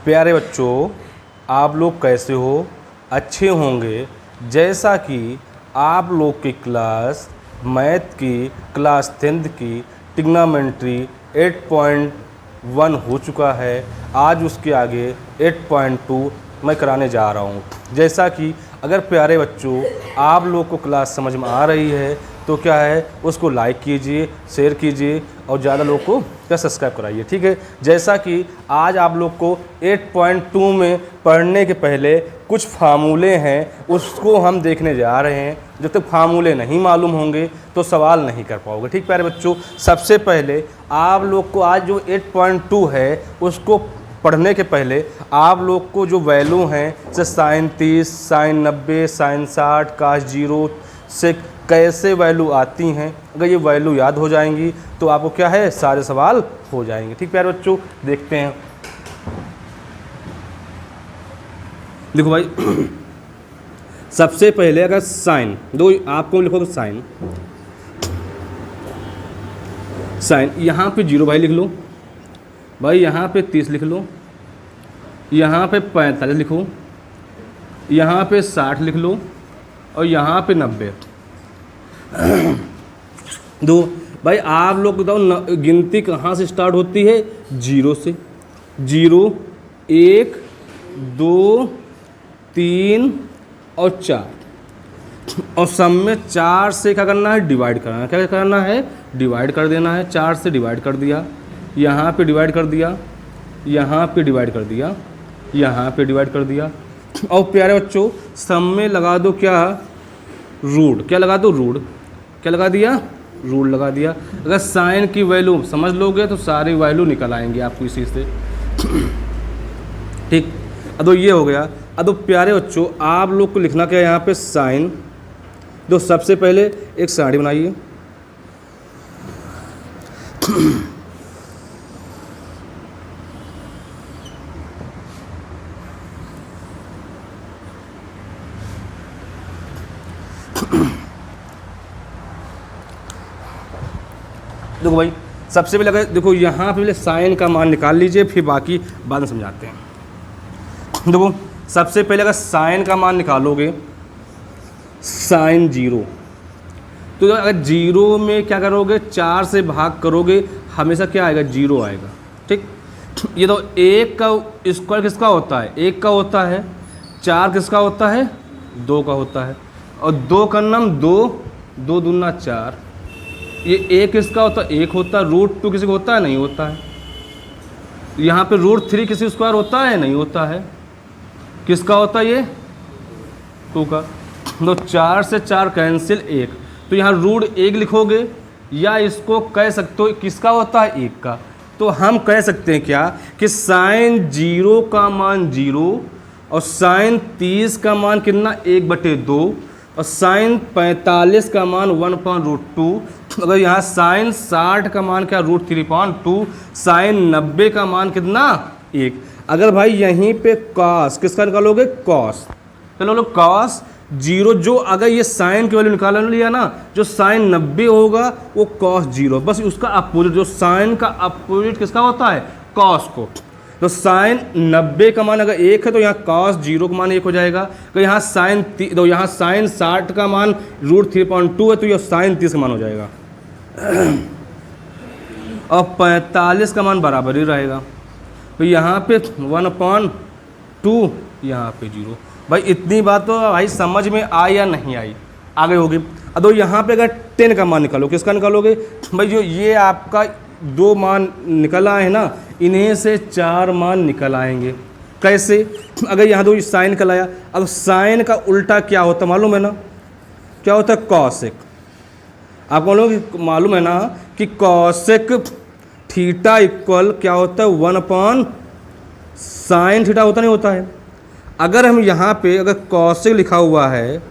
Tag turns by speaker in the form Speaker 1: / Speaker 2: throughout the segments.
Speaker 1: प्यारे बच्चों, आप लोग कैसे हो? अच्छे होंगे। जैसा कि आप लोग की क्लास मैथ की क्लास 10th की ट्रिग्नोमेट्री 8.1 हो चुका है। आज उसके आगे 8.2 मैं कराने जा रहा हूँ। जैसा कि अगर प्यारे बच्चों आप लोग को क्लास समझ में आ रही है तो क्या है, उसको लाइक कीजिए, शेयर कीजिए और ज़्यादा लोग को क्या सब्सक्राइब कराइए, ठीक है। जैसा कि आज आप लोग को 8.2 में पढ़ने के पहले कुछ फार्मूले हैं, उसको हम देखने जा रहे हैं। जब तक फार्मूले नहीं मालूम होंगे तो सवाल नहीं कर पाओगे, ठीक प्यारे बच्चों। सबसे पहले आप लोग को आज जो 8.2 है उसको पढ़ने के पहले आप लोग को जो वैल्यू हैं जैसे साइन 30, साइन 90, साइन 60, काश 0 से कैसे वैल्यू आती हैं, अगर ये वैल्यू याद हो जाएंगी तो आपको क्या है, सारे सवाल हो जाएंगे, ठीक प्यारे बच्चों। देखते हैं, देखो भाई सबसे पहले अगर साइन दो आपको लिखोगे साइन यहाँ पे 0 भाई लिख लो भाई, यहाँ पे 30 लिख लो, यहाँ पे 45 लिखो, यहाँ पे 60 लिख लो और यहाँ पे 90 दो भाई। आप लोग बताओ गिनती कहाँ से स्टार्ट होती है? 0 से। 0, 1, 2, 3 और 4 और सब में 4 से क्या करना है, डिवाइड करना है। क्या करना है, डिवाइड कर देना है। 4 से डिवाइड कर दिया, यहाँ पे डिवाइड कर दिया, यहाँ पे डिवाइड कर दिया, यहाँ पे डिवाइड कर दिया। और प्यारे बच्चों सब में लगा दो क्या, रूट। क्या लगा दो, रूट। क्या लगा दिया, रूट लगा दिया। अगर साइन की वैल्यू समझ लोगे तो सारी वैल्यू निकल आएंगी आपको इसी से, ठीक। अब ये हो गया। अब प्यारे बच्चों आप लोग को लिखना क्या है यहाँ पे, साइन। तो सबसे पहले एक साड़ी बनाइए देखो भाई सबसे पहले अगर देखो यहाँ पे पहले साइन का मान निकाल लीजिए, फिर बाकी बाद में समझाते हैं। देखो सबसे पहले अगर साइन का मान निकालोगे, साइन 0, तो अगर 0 में क्या करोगे, 4 से भाग करोगे, हमेशा क्या आएगा, 0 आएगा, ठीक। ये तो 1 का स्क्वायर किसका होता है, 1 का होता है। 4 किसका होता है, 2 का होता है। और 2 का नाम 2, 2 दूना 4। ये 1 किसका होता है, 1 होता है। √2 किसी को होता है, नहीं होता है। यहाँ पे √3 किसी स्क्वायर होता है, नहीं होता है। किसका होता है, ये 2 का। तो 4 से 4 कैंसिल, 1। तो यहाँ √1 लिखोगे या इसको कह सकते हो किसका होता है, 1 का। तो हम कह सकते हैं क्या कि साइन 0 का मान 0 और साइन 30 का मान कितना, 1/2 और साइन 45 का मान 1/√2। अगर यहाँ साइन 60 का मान क्या, √3/2। साइन 90 का मान कितना, 1। अगर भाई यहीं पे कॉस किसका निकालोगे, कॉस। चलो लो कॉस 0, जो अगर ये साइन की वैल्यू निकाल लिया ना, जो साइन 90 होगा वो कॉस 0, बस उसका अपोजिट। जो साइन का अपोजिट किसका होता है, कॉस को। तो साइन 90 का मान अगर 1 है तो यहाँ कॉस 0 का मान 1 हो जाएगा। तो यहाँ साइन 60 का मान √3/2 है तो यह साइन 30 का मान हो जाएगा। और 45 का मान बराबर ही रहेगा। तो यहाँ पे 1/2, यहाँ पे 0। भाई इतनी बात तो भाई समझ में आई या नहीं आई, आगे होगी। अब यहाँ पे अगर 10 का मान निकालो, किसका निकालोगे भाई, जो ये आपका 2 मान निकल आए हैं ना, इन्हें से 4 मान निकल आएंगे। कैसे, अगर यहाँ 2 साइन निकल आया, अब साइन का उल्टा क्या होता मालूम है ना, क्या होता है, कॉसेक। आपको मालूम है ना कि कॉसेक थीटा इक्वल क्या होता है, 1/sin थीटा होता नहीं होता है। अगर हम यहाँ पे अगर कॉसेक लिखा हुआ है,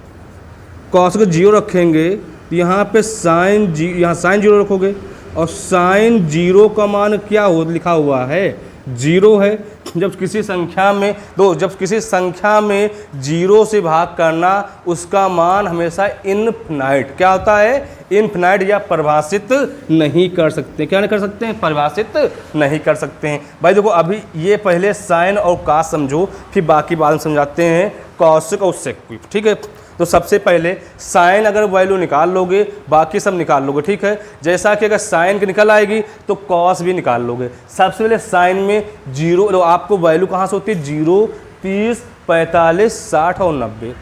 Speaker 1: कॉसेक 0 रखेंगे तो यहाँ पे साइन यहाँ साइन 0 रखोगे और साइन 0 का मान क्या हो लिखा हुआ है, 0 है। जब किसी संख्या में जब किसी संख्या में जीरो से भाग करना उसका मान हमेशा इनफिनाइट क्या होता है, इनफिनाइट या परिभाषित नहीं कर सकते। क्या नहीं कर सकते हैं, परिभाषित नहीं कर सकते हैं। भाई देखो अभी ये पहले साइन और कॉस समझो, फिर बाकी बाद में समझाते हैं कॉसेक और सेक। ठीक है, तो सबसे पहले साइन अगर वैल्यू निकाल लोगे बाकी सब निकाल लोगे। ठीक है, जैसा कि अगर साइन की निकल आएगी तो कॉस भी निकाल लोगे। सबसे पहले साइन में जीरो, तो आपको वैल्यू कहाँ से होती है, 0, 30, 45, 60 और 90।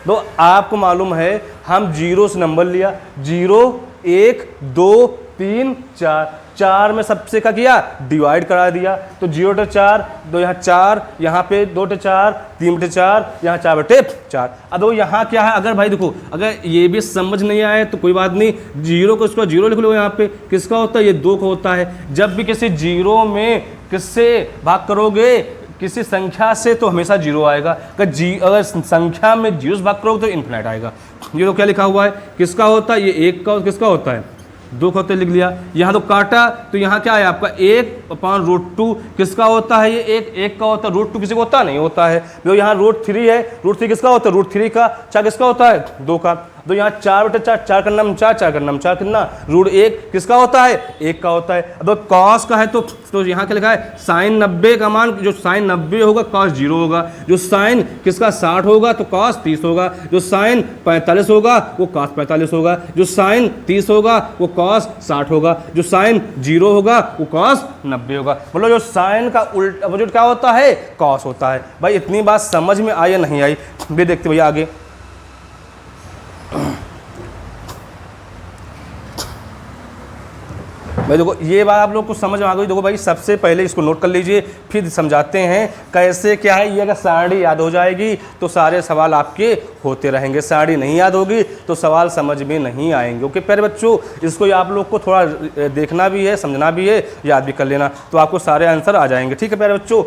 Speaker 1: तो आपको मालूम है हम जीरो से नंबर लिया, 0, 1, 2, 3, 4, 4 में सबसे क्या किया, डिवाइड करा दिया। तो 0/4, दो यहाँ 4, यहाँ पे 2/4, 3/4, यहाँ 4/4। अब यहाँ क्या है, अगर भाई देखो अगर ये भी समझ नहीं आए तो कोई बात नहीं, जीरो को इसको 0 लिख लो। यहाँ पे किसका होता है, ये 2 का होता है। जब भी किसी जीरो में किससे भाग करोगे, किसी संख्या से, तो हमेशा 0 आएगा। अगर संख्या में 0 से भाग करोगे तो इन्फिनाइट आएगा। ये तो क्या लिखा हुआ है, किसका होता है, ये 1 का, किसका होता है, 2 का होता है, लिख लिया। यहाँ तो काटा तो यहाँ क्या है आपका 1/√2 किसका होता है, ये 1 का होता है। √2 किसी को होता नहीं होता है। जो यहाँ √3 है, √3 किसका होता है, √3 का। 4 किसका होता है, 2 का। तो यहाँ 4/4, 4 का नाम 4, 4 का नाम 4 कितना, √1 किसका होता है, 1 का होता है। अब कॉस का है तो यहाँ क्या लिखा है, साइन 90 का मान, जो साइन 90 होगा कॉस 0 होगा। जो साइन किसका 60 होगा तो कॉस 30 होगा। जो साइन 45 होगा वो कॉस 45 होगा। जो साइन 30 होगा वो कॉस 60 होगा। जो साइन 0 होगा वो कॉस 90 होगा। मतलब जो साइन का उल्टा अपोजिट क्या होता है, कॉस होता है। भाई इतनी बात समझ में आई या नहीं आई, भी देखते भैया आगे। भाई देखो ये बात आप लोग को समझ में आ गई। देखो भाई सबसे पहले इसको नोट कर लीजिए, फिर समझाते हैं कैसे क्या है। ये अगर सारणी याद हो जाएगी तो सारे सवाल आपके होते रहेंगे, सारणी नहीं याद होगी तो सवाल समझ में नहीं आएंगे। ओके प्यारे बच्चों, इसको आप लोग को थोड़ा देखना भी है, समझना भी है, याद भी कर लेना, तो आपको सारे आंसर आ जाएंगे। ठीक है प्यारे बच्चों,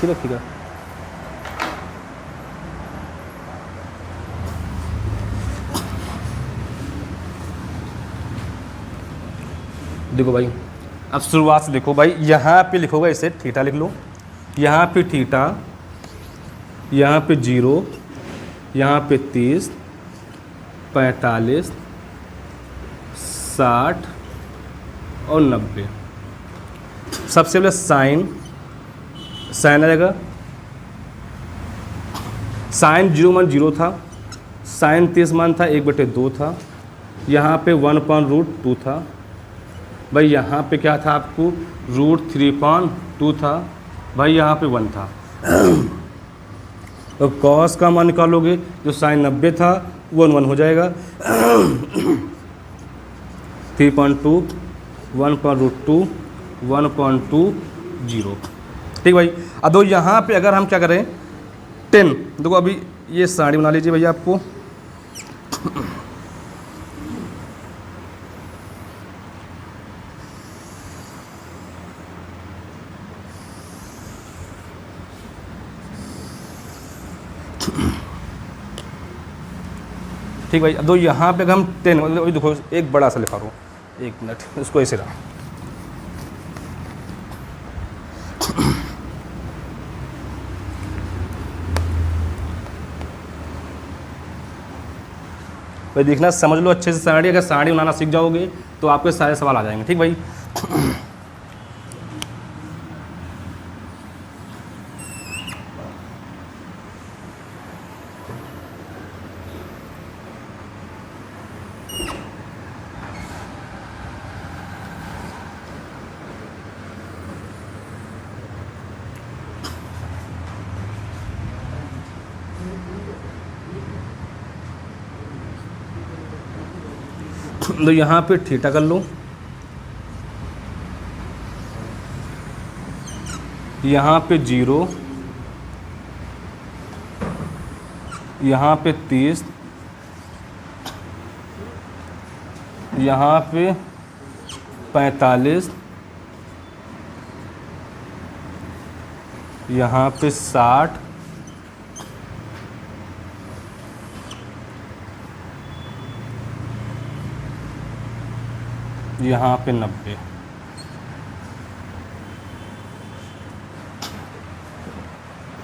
Speaker 1: रखिएगा। देखो भाई अब शुरुआत से देखो भाई, यहाँ पे लिखोगे इसे थीटा लिख लो, यहाँ पे थीटा, यहाँ पे 0, यहाँ पे 30, 45, 60 और 90। सबसे पहले साइन आ जाएगा। साइन 0 मान 0 था, साइन 30 मान था 1/2 था, यहाँ पे 1/√2 था। भाई यहाँ पे क्या था आपको, √3/2 था। भाई यहाँ पे 1 था। तो कॉस का मान निकालोगे, जो साइन 90 था वो 1 हो जाएगा। 3/2, 1/√2, 1/2, 0। ठीक भाई। अब यहाँ पे अगर हम क्या करें 10, देखो अभी ये साड़ी बना लीजिए भैया आपको। ठीक भाई। अब यहाँ पे अगर हम 10, देखो एक बड़ा सा लिखा रहा हूँ, 1 मिनट, इसको ऐसे रहा। भाई देखना, समझ लो अच्छे से साड़ी। अगर साड़ी बनाना सीख जाओगे तो आपके सारे सवाल आ जाएंगे। ठीक भाई। तो यहाँ पे थीटा कर लो, यहाँ पे 0, यहाँ पे 30, यहाँ पे 45, यहाँ पे 60, यहाँ पे 90।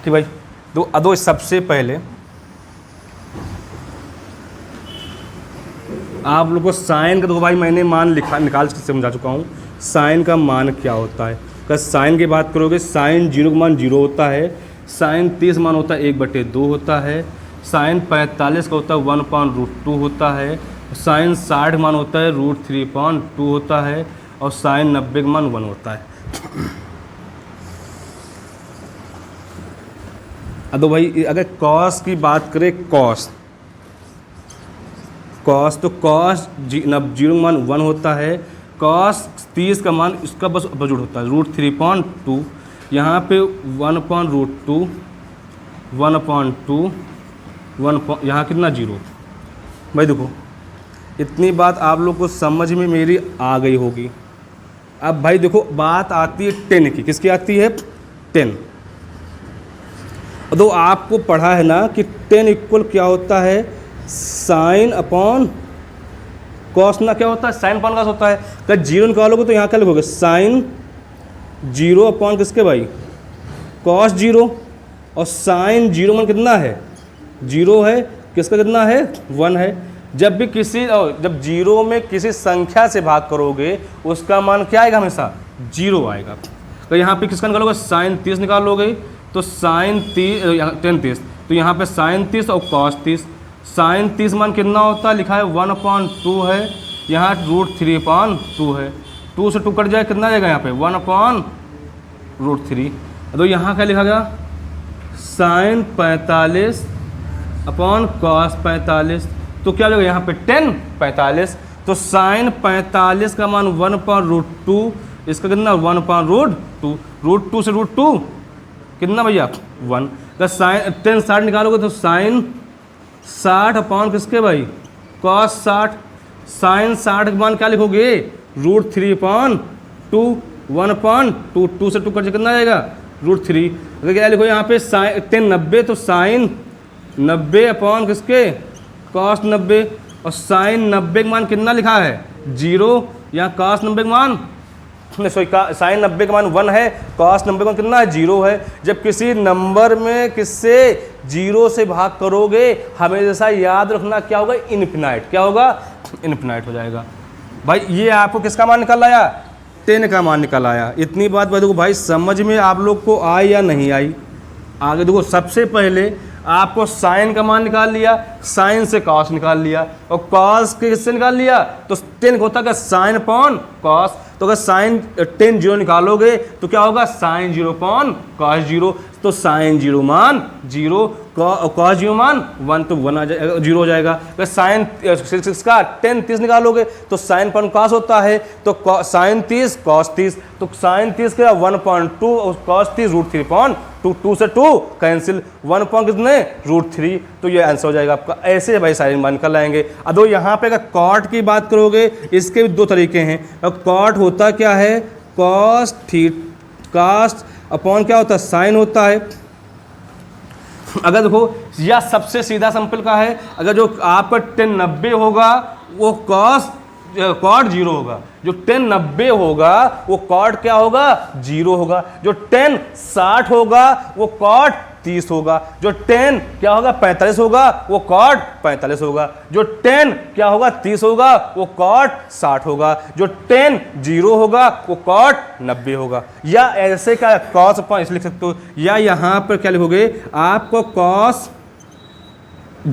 Speaker 1: ठीक भाई। तो अदो सबसे पहले आप लोग को साइन का, तो भाई मैंने मान निकाल के समझा चुका हूँ साइन का मान क्या होता है। अगर साइन की बात करोगे, साइन 0 का मान 0 होता है, साइन 30 मान होता है 1/2 होता है, साइन 45 का होता है 1/√2 होता है, साइन 60 मान होता है √3/2 होता है, और साइन 90 का मान 1 होता है। अब तो भाई अगर कॉस की बात करें, कॉस तो कॉस 0 का मान 1 होता है, कॉस 30 का मान इसका बस अपोजिट होता है √3/2, यहाँ पे 1/√2, 1/2, यहाँ कितना 0। भाई देखो इतनी बात आप लोग को समझ में मेरी आ गई होगी। अब भाई देखो बात आती है 10 की। किसकी आती है? 10। तो आपको पढ़ा है ना कि 10 इक्वल क्या होता है? साइन अपॉन कॉस ना क्या होता है? साइन अपॉन कॉस होता है। अगर 0 निकालोगे तो यहाँ क्या लिखोगे? साइन 0 अपॉन किसके भाई? कॉस 0। और साइन 0 मान कितना है? 0 है। किसका कितना है? 1 है। जब भी जब 0 में किसी संख्या से भाग करोगे उसका मान क्या आएगा? हमेशा 0 आएगा। तो यहाँ पे किसका निकालोगे? साइन 30 निकालोगे तो साइन 30 तो यहाँ पे साइन 30 और कॉस 30। साइन 30 मान कितना होता है? लिखा है 1/2 है, यहाँ √3/2 है। 2 से 2 कट जाए, कितना जाएगा यहाँ पे? 1/√3। तो यहाँ क्या लिखा गया? Sine 45 upon cos 45। तो क्या हो जाएगा यहाँ पे? 10 45। तो साइन 45 का मान 1/√2, इसका कितना? 1/√2। √2 से √2 कितना भैया? 1। तो साइन 10 60 निकालोगे तो साइन 60 अपॉन किसके भाई? कॉस 60। साइन 60 का मान क्या लिखोगे? √3/2, 1/2। 2 से 2 कट कितना आएगा? √3। अगर क्या लिखो यहाँ पे? साइन 10 90 तो साइन 90 अपॉन किसके? कॉस 90। और साइन 90 का मान कितना लिखा है? 0। यहाँ कॉस 90 का मान साइन 90 का मान 1 है, कॉस 90 का मान कितना है? 0 है। जब किसी नंबर में किससे 0 से भाग करोगे हमेशा याद रखना क्या होगा? इनफिनाइट। क्या होगा? इनफिनाइट हो जाएगा। भाई ये आपको किसका मान निकल आया? 10 का मान निकल आया। इतनी बात देखो भाई समझ में आप लोग को आई या नहीं आई? आगे देखो, सबसे पहले आपको साइन का मान निकाल लिया, साइन से कॉस निकाल लिया, और कॉस के किससे निकाल लिया? तो 10 को होता है साइन अपॉन कॉस। तो अगर साइन 10 0 निकालोगे तो क्या होगा? Sine 0 upon cos 0। तो साइन 0 मान 0, कॉस 0 मान 1, तो 1 आ जाएगा, 0 हो जाएगा। अगर साइन 6 का 10 30 निकालोगे तो साइन अपॉन कॉस होता है, तो साइन 30 कॉस 30। तो साइन 30 का 1/2 और कॉस 30 √3/2। 2 से 2 कैंसिल, 1 अपॉन कितने? √3। तो ये आंसर हो जाएगा आपका। ऐसे भाई साइन मान निकल आएंगे। अब दो यहाँ पे अगर कॉट की बात करोगे, इसके भी 2 तरीके हैं। अब कॉट होता क्या है? कॉस कास्ट अपॉन क्या होता है? साइन होता है। अगर देखो या सबसे सीधा सिंपल का है, अगर जो आपका 10 90 होगा वो कॉट 0 होगा, जो 10 90 होगा वो कॉट क्या होगा? 0 होगा। जो 10 60 होगा वो कॉट 30 होगा। जो 10 क्या होगा? 45 होगा वो कॉट 45 होगा। जो 10 क्या होगा? 30 होगा वो कॉट 60 होगा। जो 10 0 होगा वो कॉट 90 होगा। या ऐसे क्या कॉस अपॉन इसलिए लिख सकते हो, या यहाँ पर क्या लिखोगे? आपको कॉस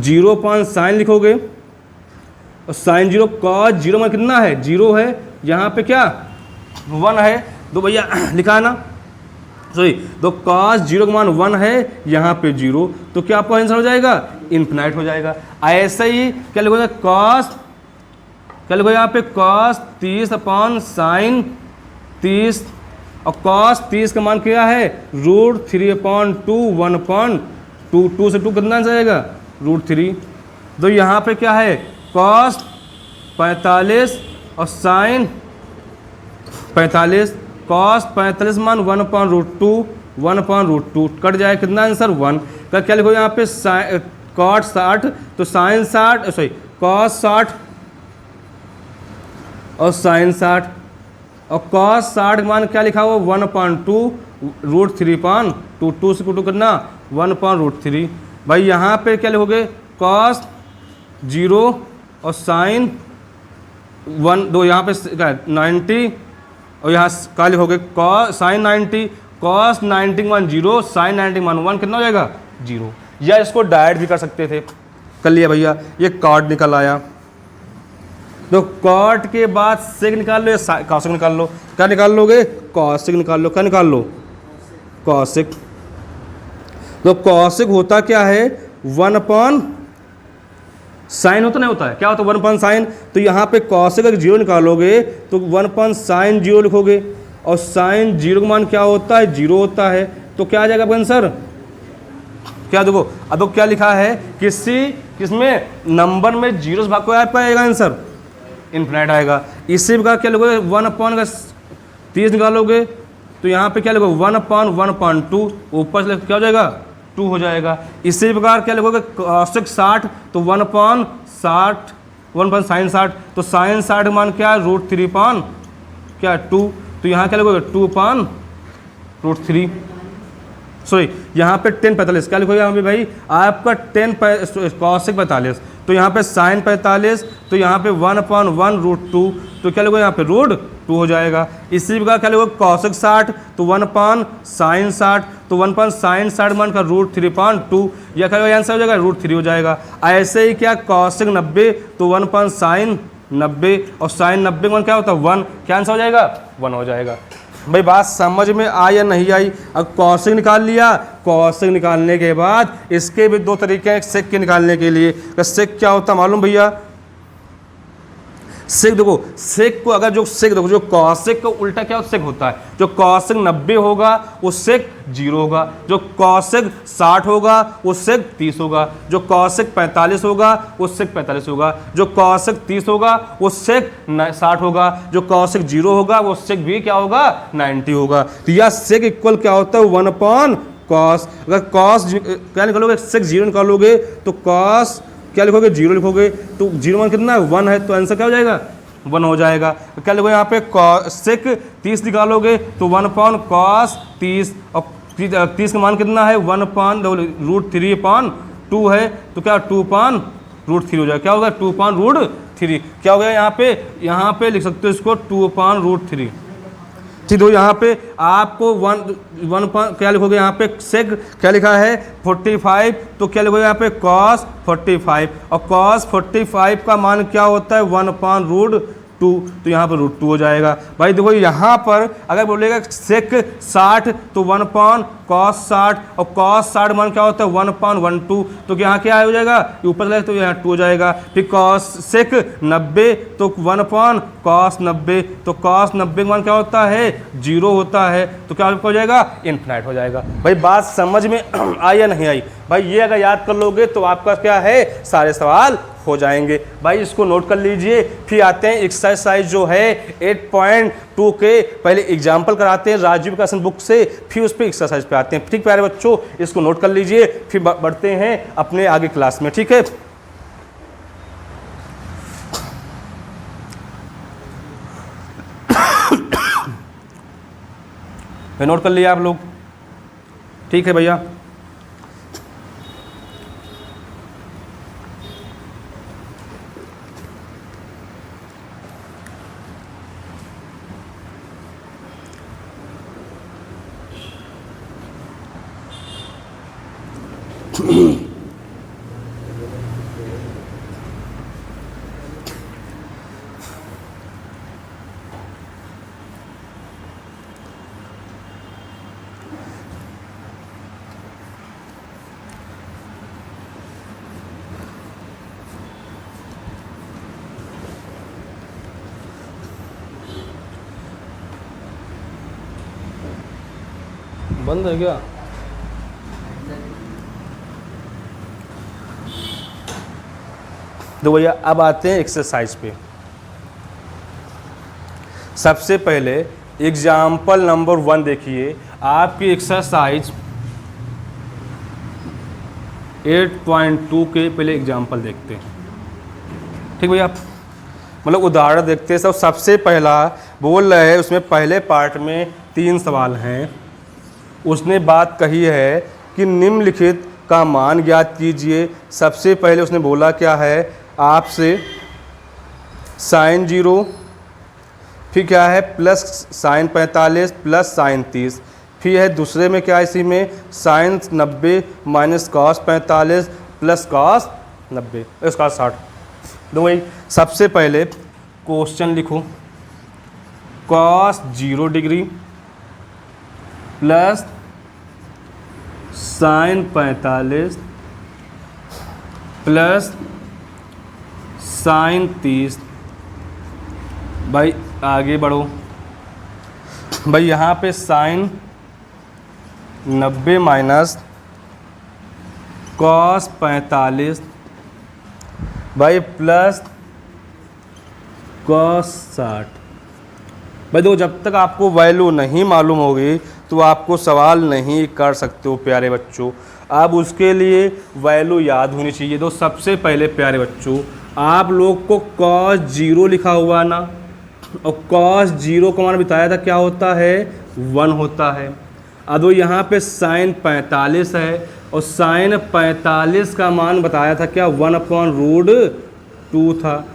Speaker 1: 0 अपॉन साइन लिखोगे, और साइन 0 कॉस 0 में कितना है? 0 है। यहाँ पे क्या 1 है? तो भैया लिखा है ना, सॉरी, तो कॉस 0 का मान 1 है, यहाँ पे 0, तो क्या आपका आंसर हो जाएगा? इनफिनाइट हो जाएगा। ऐसे ही क्या लिखोगे? कॉस क्या लिखोगे यहाँ पे? कॉस 30 अपॉन साइन 30, और कॉस 30 का मान क्या है √3/2 1/2 2 से 2 कितना जाएगा √3। तो यहाँ पे क्या है कॉस 45 और साइन 45, कॉस 45 मान 1/√2 1/√2 कट जाए कितना आंसर 1 का। क्या लिखो यहाँ पे कॉट 60 तो साइन 60 सॉरी कॉस 60 और साइन 60 और कॉस 60 मान क्या लिखा हुआ 1/2 √3/2 2 से 2 करना 1/√3। भाई यहाँ पे क्या लिखोगे कॉस 0 और साइन 1 दो यहाँ पे 90 और यहाँ क्या लिखोगे कॉस साइन 90 कॉस 90 मान 0 साइन 90 मान 1 कितना हो जाएगा 0। या इसको डायरेक्ट भी कर सकते थे, कर लिया भैया, ये कॉट निकल आया। तो कॉट के बाद सेक निकाल लो या कॉसेक निकाल लो। क्या निकाल लोगे कॉसेक निकाल लो। क्या निकाल लो कॉसेक। तो कॉसेक होता क्या है 1 साइन होता नहीं होता है, क्या होता है 1 साइन। तो यहाँ पे कॉसेक अगर 0 निकालोगे तो 1 साइन 0 लिखोगे और साइन 0 का मान क्या होता है 0 होता है। तो क्या आ जाएगा आपका आंसर क्या देखो अब तो क्या लिखा है किसमें नंबर में 0 से भाग को आ पाएगा आंसर इन्फिनाइट आएगा। इसी प्रकार क्या लिखोगे 1/30 निकालोगे तो यहाँ पे क्या लिखोगे 1/1/2 ऊपर से क्या हो जाएगा 2 हो जाएगा। इसी प्रकार क्या लिखोगे कॉसेक 60 तो 1/60 1 साइन 60 तो साइन 60 मान क्या है √3 क्या 2 तो यहाँ क्या लिखोगे 2/√3 सॉरी यहाँ पे 10/45 क्या लिखोगे यहाँ पे भाई आपका 10 कॉसेक 45 तो यहाँ पे साइन 45 तो यहाँ पे 1/1√2 तो क्या लिखोगे यहाँ पे √2 हो जाएगा। इसी प्रकार क्या लिखोगे कॉसेक 60 तो 1 साइन 60 तो 1 साइन 60 मान का √3/2 या क्या आंसर हो जाएगा √3 हो जाएगा। ऐसे ही क्या कॉसेक 90 तो 1 साइन 90 और साइन 90 मान क्या होता है 1 क्या आंसर हो जाएगा 1 हो जाएगा। भाई बात समझ में आई या नहीं आई। अब कॉसेक निकाल लिया, कॉसेक निकालने के बाद इसके भी 2 तरीके हैं सेक के निकालने के लिए। तो सेक क्या होता है मालूम भैया सेक देखो सेक को अगर जो सेक देखो जो कॉसेक का उल्टा क्या सेक होता है जो कॉसेक 90 होगा वो सेक 0 होगा, जो कॉसेक 60 होगा वो सेक 30 होगा, जो कॉसेक 45 होगा वो सेक 45 होगा, जो कॉसेक 30 होगा वो सेक 60 होगा, जो कॉसेक 0 होगा वो सेक भी क्या होगा 90 होगा। तो यह सेक इक्वल क्या होता है 1/cos। अगर कॉस क्या निकालोगे सेक 0 निकालोगे तो कॉस क्या लिखोगे 0 लिखोगे तो 0 मान कितना है 1 है तो आंसर क्या हो जाएगा 1 हो जाएगा। तो क्या लिखोगे यहाँ पे सेक 30 निकालोगे तो 1/cos 30 और 30 का मान कितना है 1/√3/2 है तो क्या 2/√3 हो जाएगा। क्या होगा 2/√3 क्या हो गया यहाँ पे लिख सकते हो इसको 2/√3 ठीक है। यहाँ पे आपको वन क्या लिखोगे यहाँ पे सेक क्या लिखा है 45 तो क्या लिखोगे यहाँ पे cos 45 और cos 45 का मान क्या होता है 1/√2 तो यहाँ पर √2 हो जाएगा। भाई देखो यहाँ पर अगर बोलेगा सेक 60 तो 1/cos 60 और cos 60 मान क्या होता है 1/12 तो यहाँ क्या हो जाएगा ऊपर जाएगा तो यहाँ 2 हो जाएगा। फिर सेक 90 तो 1/cos 90 तो cos 90 मान क्या होता है 0 होता है तो क्या हो जाएगा इन्फिनाइट हो जाएगा। भाई बात समझ में आई या नहीं आई। भाई ये अगर याद कर लोगे तो आपका क्या है सारे सवाल हो जाएंगे। भाई इसको नोट कर लीजिए। फिर आते हैं एक्सरसाइज जो है 8.2 के पहले एग्जाम्पल कराते हैं राजीव क्वेश्चन बुक से, फिर उस पर एक्सरसाइज पे आते हैं। ठीक प्यारे बच्चों इसको नोट कर लीजिए फिर बढ़ते हैं अपने आगे क्लास में। ठीक है नोट कर लिया आप लोग। ठीक है भैया बंद है क्या? तो भैया अब आते हैं एक्सरसाइज पे। सबसे पहले एग्जाम्पल नंबर 1 देखिए, आपकी एक्सरसाइज 8.2 के पहले एग्जाम्पल देखते हैं। ठीक भैया, मतलब उदाहरण देखते हैं। सबसे पहला बोल रहे हैं, उसमें पहले पार्ट में 3 सवाल हैं। उसने बात कही है कि निम्नलिखित का मान ज्ञात कीजिए। सबसे पहले उसने बोला क्या है आपसे, साइन 0, फिर क्या है प्लस साइन 45 प्लस साइन 30, फिर है दूसरे में क्या है इसी में sine 90 minus cos 45 plus cos 90 इसका 60। तो भाई सबसे पहले क्वेश्चन लिखो, cos 0 degree plus sine 45 plus sine 30। भाई आगे बढ़ो, भाई यहाँ पे साइन 90 माइनस कॉस 45 भाई प्लस कॉस 60। भाई देखो, जब तक आपको वैल्यू नहीं मालूम होगी तो आपको सवाल नहीं कर सकते हो प्यारे बच्चों। अब उसके लिए वैल्यू याद होनी चाहिए। तो सबसे पहले प्यारे बच्चों, आप लोग को कॉस 0 लिखा हुआ ना, और कॉस 0 का मान बताया था क्या होता है 1 होता है। अब वो यहाँ पे साइन 45 है और साइन 45 का मान बताया था क्या 1/√2 था।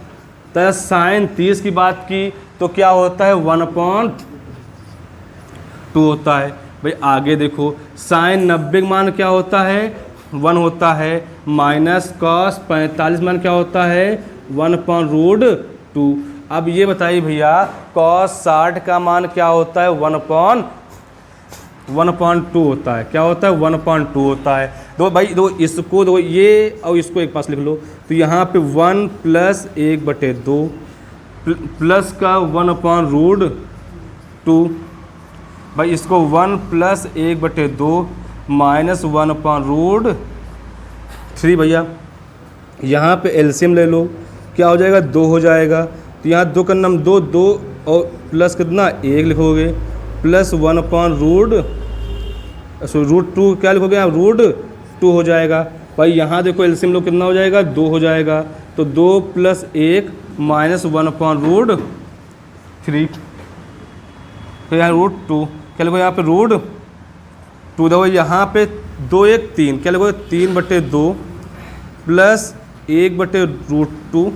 Speaker 1: तो साइन 30 की बात की तो क्या होता है 1/2 होता है। भाई आगे देखो, साइन 90 का मान क्या होता है 1 होता है, माइनस कॉस 45 मान क्या होता है 1/√2। अब ये बताइए भैया, कॉस 60 का मान क्या होता है 1/2 होता है। क्या होता है 1/2 होता है। दो भाई दो इसको दो ये और इसको एक पास लिख लो। तो यहाँ पे 1 प्लस 1/2 प्लस का 1/√2। भाई इसको 1 प्लस 1/2 माइनस 1/√3। भैया यहाँ पे एलसीएम ले लो, क्या हो जाएगा 2 हो जाएगा। तो यहाँ 2 का नाम 2 2 और प्लस कितना 1 लिखोगे प्लस 1/√2 क्या लिखोगे यहाँ √2 हो जाएगा। भाई यहाँ देखो एलसीएम लो कितना हो जाएगा 2 हो जाएगा। तो 2 प्लस 1 माइनस 1/√3। तो यहाँ √2 क्या लिखो यहाँ पे √2। देखो यहाँ पे 2 1 3 क्या लिखोगे 3/2 प्लस 1/√2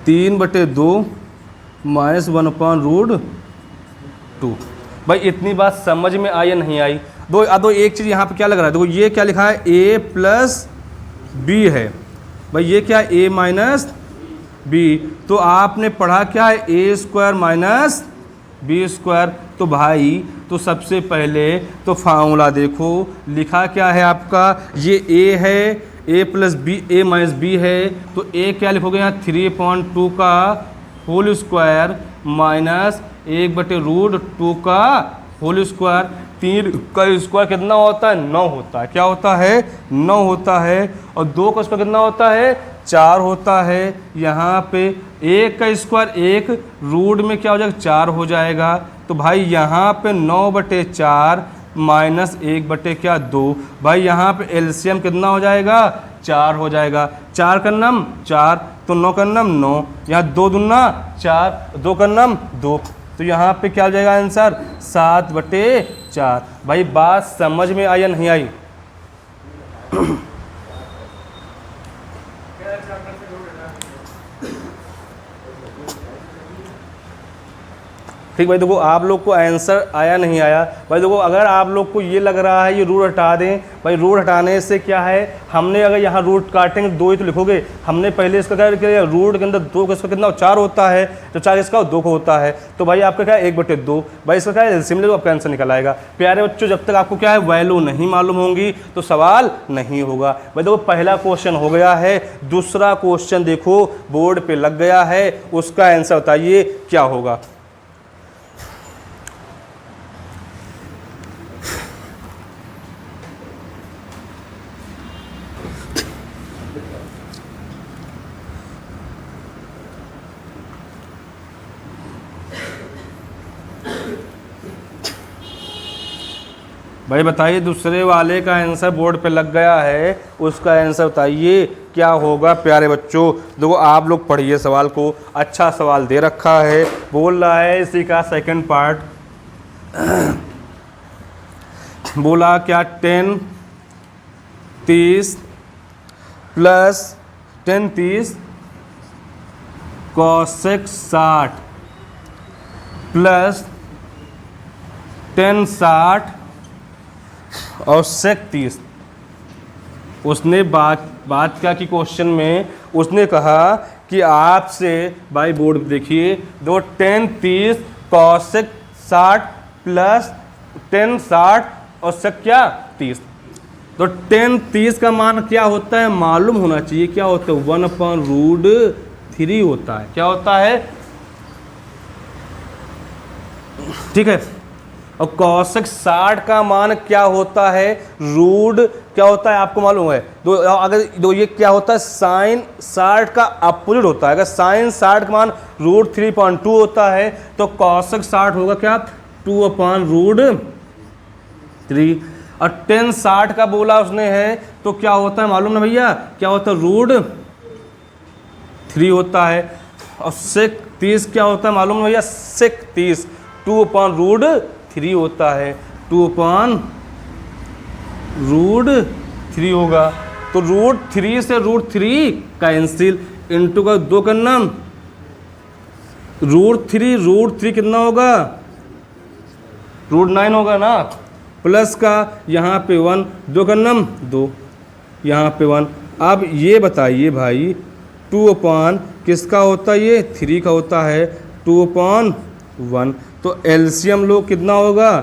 Speaker 1: 3/2 माइनस 1/√2। भाई इतनी बात समझ में आई या नहीं आई? दो एक चीज़ यहाँ पे क्या लग रहा है, देखो ये क्या लिखा है a प्लस बी है। भाई ये क्या a माइनस बी, तो आपने पढ़ा क्या है a² माइनस b²। तो भाई तो सबसे पहले तो फार्मूला देखो, लिखा क्या है आपका, ये a है, a plus B a minus B है। तो a क्या लिखोगे यहाँ 3/2 का होल स्क्वायर माइनस 1/√2 का होल स्क्वायर। 3 का स्क्वायर कितना होता है 9 होता है। क्या होता है 9 होता है। और 2 का स्क्वायर कितना होता है 4 होता है। यहाँ पे 1 का स्क्वायर 1 रूट में क्या हो जाएगा 4 हो जाएगा। तो भाई यहाँ पे 9/4 माइनस 1/2। भाई यहाँ पे एलसीएम कितना हो जाएगा 4 हो जाएगा। 4 का नम 4 तो 9 का नम 9, यहाँ 2 दूना 4 2 का नम 2। तो यहाँ पे क्या हो जाएगा आंसर 7/4। भाई बात समझ में आई या नहीं आई? ठीक भाई देखो, आप लोग को आंसर आया नहीं आया? भाई देखो, अगर आप लोग को ये लग रहा है ये रूट हटा दें, भाई रूट हटाने से क्या है, हमने अगर यहाँ रूट काटेंगे 2 ही तो लिखोगे। हमने पहले इसका क्या किया, रूट के अंदर 2 का इसका कितना 4 होता है, तो 4 इसका 2 का होता है। तो भाई आपका क्या है 1/2। भाई इसका क्या है एलसीएम ले लो, आपका आंसर निकल आएगा। प्यारे बच्चों, जब तक आपको क्या है वैल्यू नहीं मालूम होंगी तो सवाल नहीं होगा। भाई देखो, पहला क्वेश्चन हो गया है। दूसरा क्वेश्चन देखो बोर्ड पे लग गया है, उसका आंसर बताइए क्या होगा। भाई बताइए, दूसरे वाले का आंसर बोर्ड पे लग गया है, उसका आंसर बताइए क्या होगा प्यारे बच्चों। देखो आप लोग पढ़िए सवाल को, अच्छा सवाल दे रखा है। बोल रहा है इसी का सेकंड पार्ट, बोला क्या 10 30 प्लस 10 30 cosec 60 प्लस 10 60 और sec 30। उसने बात क्या की क्वेश्चन में, उसने कहा कि आपसे भाई बोर्ड पे देखिए, दो 10 30 cosec 60 प्लस 10 60 और sec क्या 30। तो 10 30 का मान क्या होता है मालूम होना चाहिए, क्या होता है 1/√3 होता है। क्या होता है, ठीक है। और cosec 60 का मान क्या होता है, रूट क्या होता है आपको मालूम है। अगर ये क्या होता है, साइन 60 का अपोजिट होता है। अगर साइन 60 का मान √3.2 होता है तो cosec 60 होगा क्या 2/√3। और 10 60 का बोला उसने है तो क्या होता है मालूम ना भैया, क्या होता है √3 होता है। और sec 30 क्या होता है मालूम ना भैया, sec 30 2/√3 होता है, 2/√3 होगा। तो √3 से √3 कैंसिल, इंटू का 2 करना, √3 कितना होगा, √9 होगा ना, प्लस का यहाँ पे 1, 2 करना 2, यहाँ पे 1। अब ये बताइए भाई 2/, किसका होता है, ये 3 का होता है, 2/1। तो एलसीएम लो कितना होगा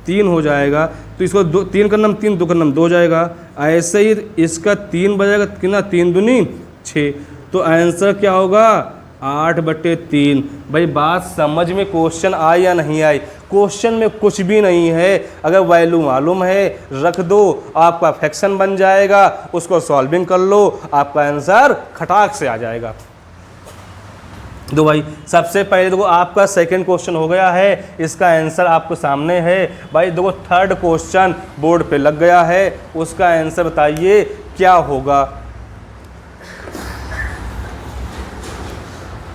Speaker 1: 3 हो जाएगा। तो इसको 3 करना 3, 2 करना 2 हो जाएगा। ऐसे ही इसका 3 बजाएगा, कितना 3 दूनी 6। तो आंसर क्या होगा 8/3। भाई बात समझ में क्वेश्चन आई या नहीं आई, क्वेश्चन में कुछ भी नहीं है। अगर वैल्यू मालूम है रख दो, आपका फ्रैक्शन बन जाएगा, उसको सॉल्विंग कर लो, आपका आंसर खटाक से आ जाएगा। तो भाई सबसे पहले देखो आपका सेकंड क्वेश्चन हो गया है, इसका आंसर आपको सामने है। भाई देखो थर्ड क्वेश्चन बोर्ड पे लग गया है, उसका आंसर बताइए क्या होगा।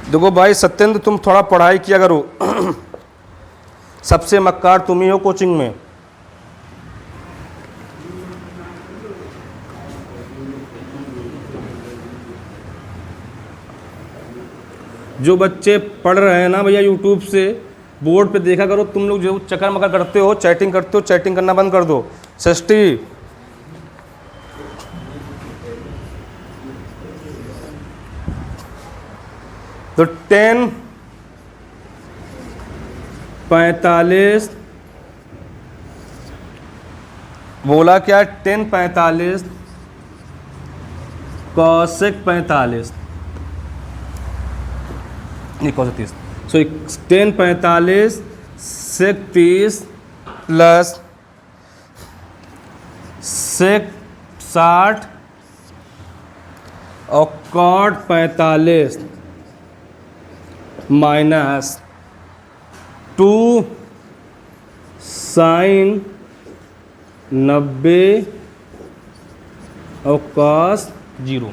Speaker 1: देखो भाई सत्येंद्र तुम थोड़ा पढ़ाई किया करो सबसे मक्कार तुम ही हो कोचिंग में। जो बच्चे पढ़ रहे हैं ना भैया यूट्यूब से, बोर्ड पे देखा करो। तुम लोग जो चक्कर मकर करते हो, चैटिंग करते हो, चैटिंग करना बंद कर दो। षष्ठी तो 10 45 बोला क्या 10 45 cosec 45 नहीं cosec 30। सो 10 45 sec 30 प्लस sec 60 और cot 45 माइनस 2 sin 90 और cos 0।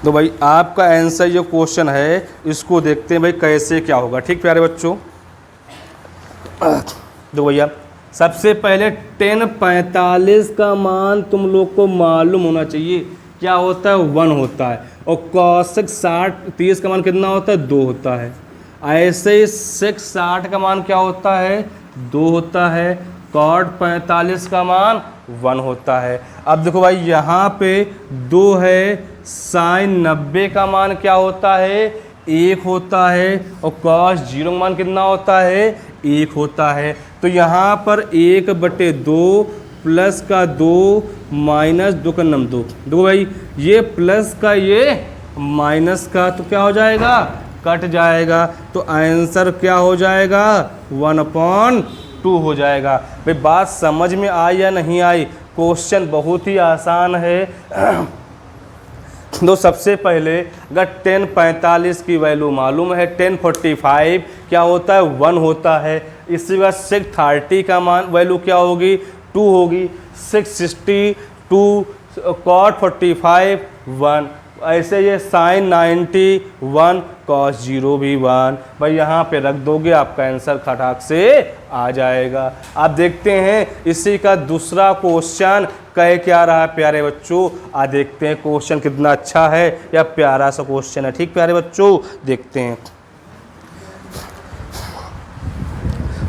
Speaker 1: तो भाई आपका आंसर जो क्वेश्चन है इसको देखते हैं भाई कैसे क्या होगा। ठीक प्यारे बच्चों, तो भैया सबसे पहले 10 45 का मान तुम लोग को मालूम होना चाहिए, क्या होता है 1 होता है। और cosec 30 का मान कितना होता है 2 होता है। ऐसे ही sec 60 का मान क्या होता है 2 होता है। cot 45 का मान 1 होता है। अब देखो भाई यहाँ पे 2 है, sin 90 का मान क्या होता है 1 होता है। और cos 0 का मान कितना होता है 1 होता है। तो यहाँ पर 1/2 प्लस का 2 माइनस 2 का 2। देखो भाई ये प्लस का ये माइनस का तो क्या हो जाएगा कट जाएगा। तो आंसर क्या हो जाएगा 1/2 हो जाएगा। भाई बात समझ में आई या नहीं आई, क्वेश्चन बहुत ही आसान है। तो सबसे पहले अगर 10 45 की वैल्यू मालूम है, 10 45 क्या होता है 1 होता है। इसके बाद सेक 30 का मान वैल्यू क्या होगी 2 होगी, 660 2 cot 45 1, ऐसे ये साइन 90 1 cos 0 भी 1। भाई यहाँ पे रख दोगे आपका आंसर खटाक से आ जाएगा। आप देखते हैं इसी का दूसरा क्वेश्चन कह क्या रहा है प्यारे बच्चों, आ देखते हैं क्वेश्चन कितना अच्छा है या प्यारा सा क्वेश्चन है। ठीक प्यारे बच्चों, देखते हैं।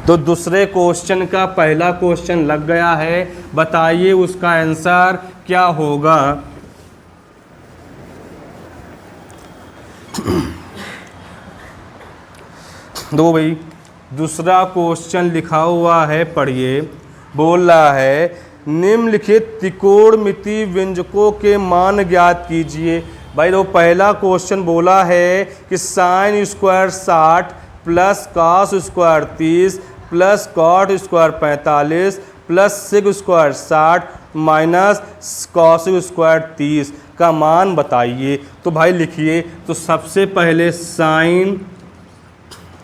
Speaker 1: तो दूसरे क्वेश्चन का पहला क्वेश्चन लग गया है, बताइए उसका आंसर क्या होगा। दो भाई, दूसरा क्वेश्चन लिखा हुआ है, पढ़िए। बोल रहा है निम्नलिखित त्रिकोणमितीय व्यंजकों के मान ज्ञात कीजिए। भाई तो पहला क्वेश्चन बोला है कि sine square 60 plus cos square 30 plus cot square 45 plus sec square 60 minus cos square 30 का मान बताइए। तो भाई लिखिए, तो सबसे पहले साइन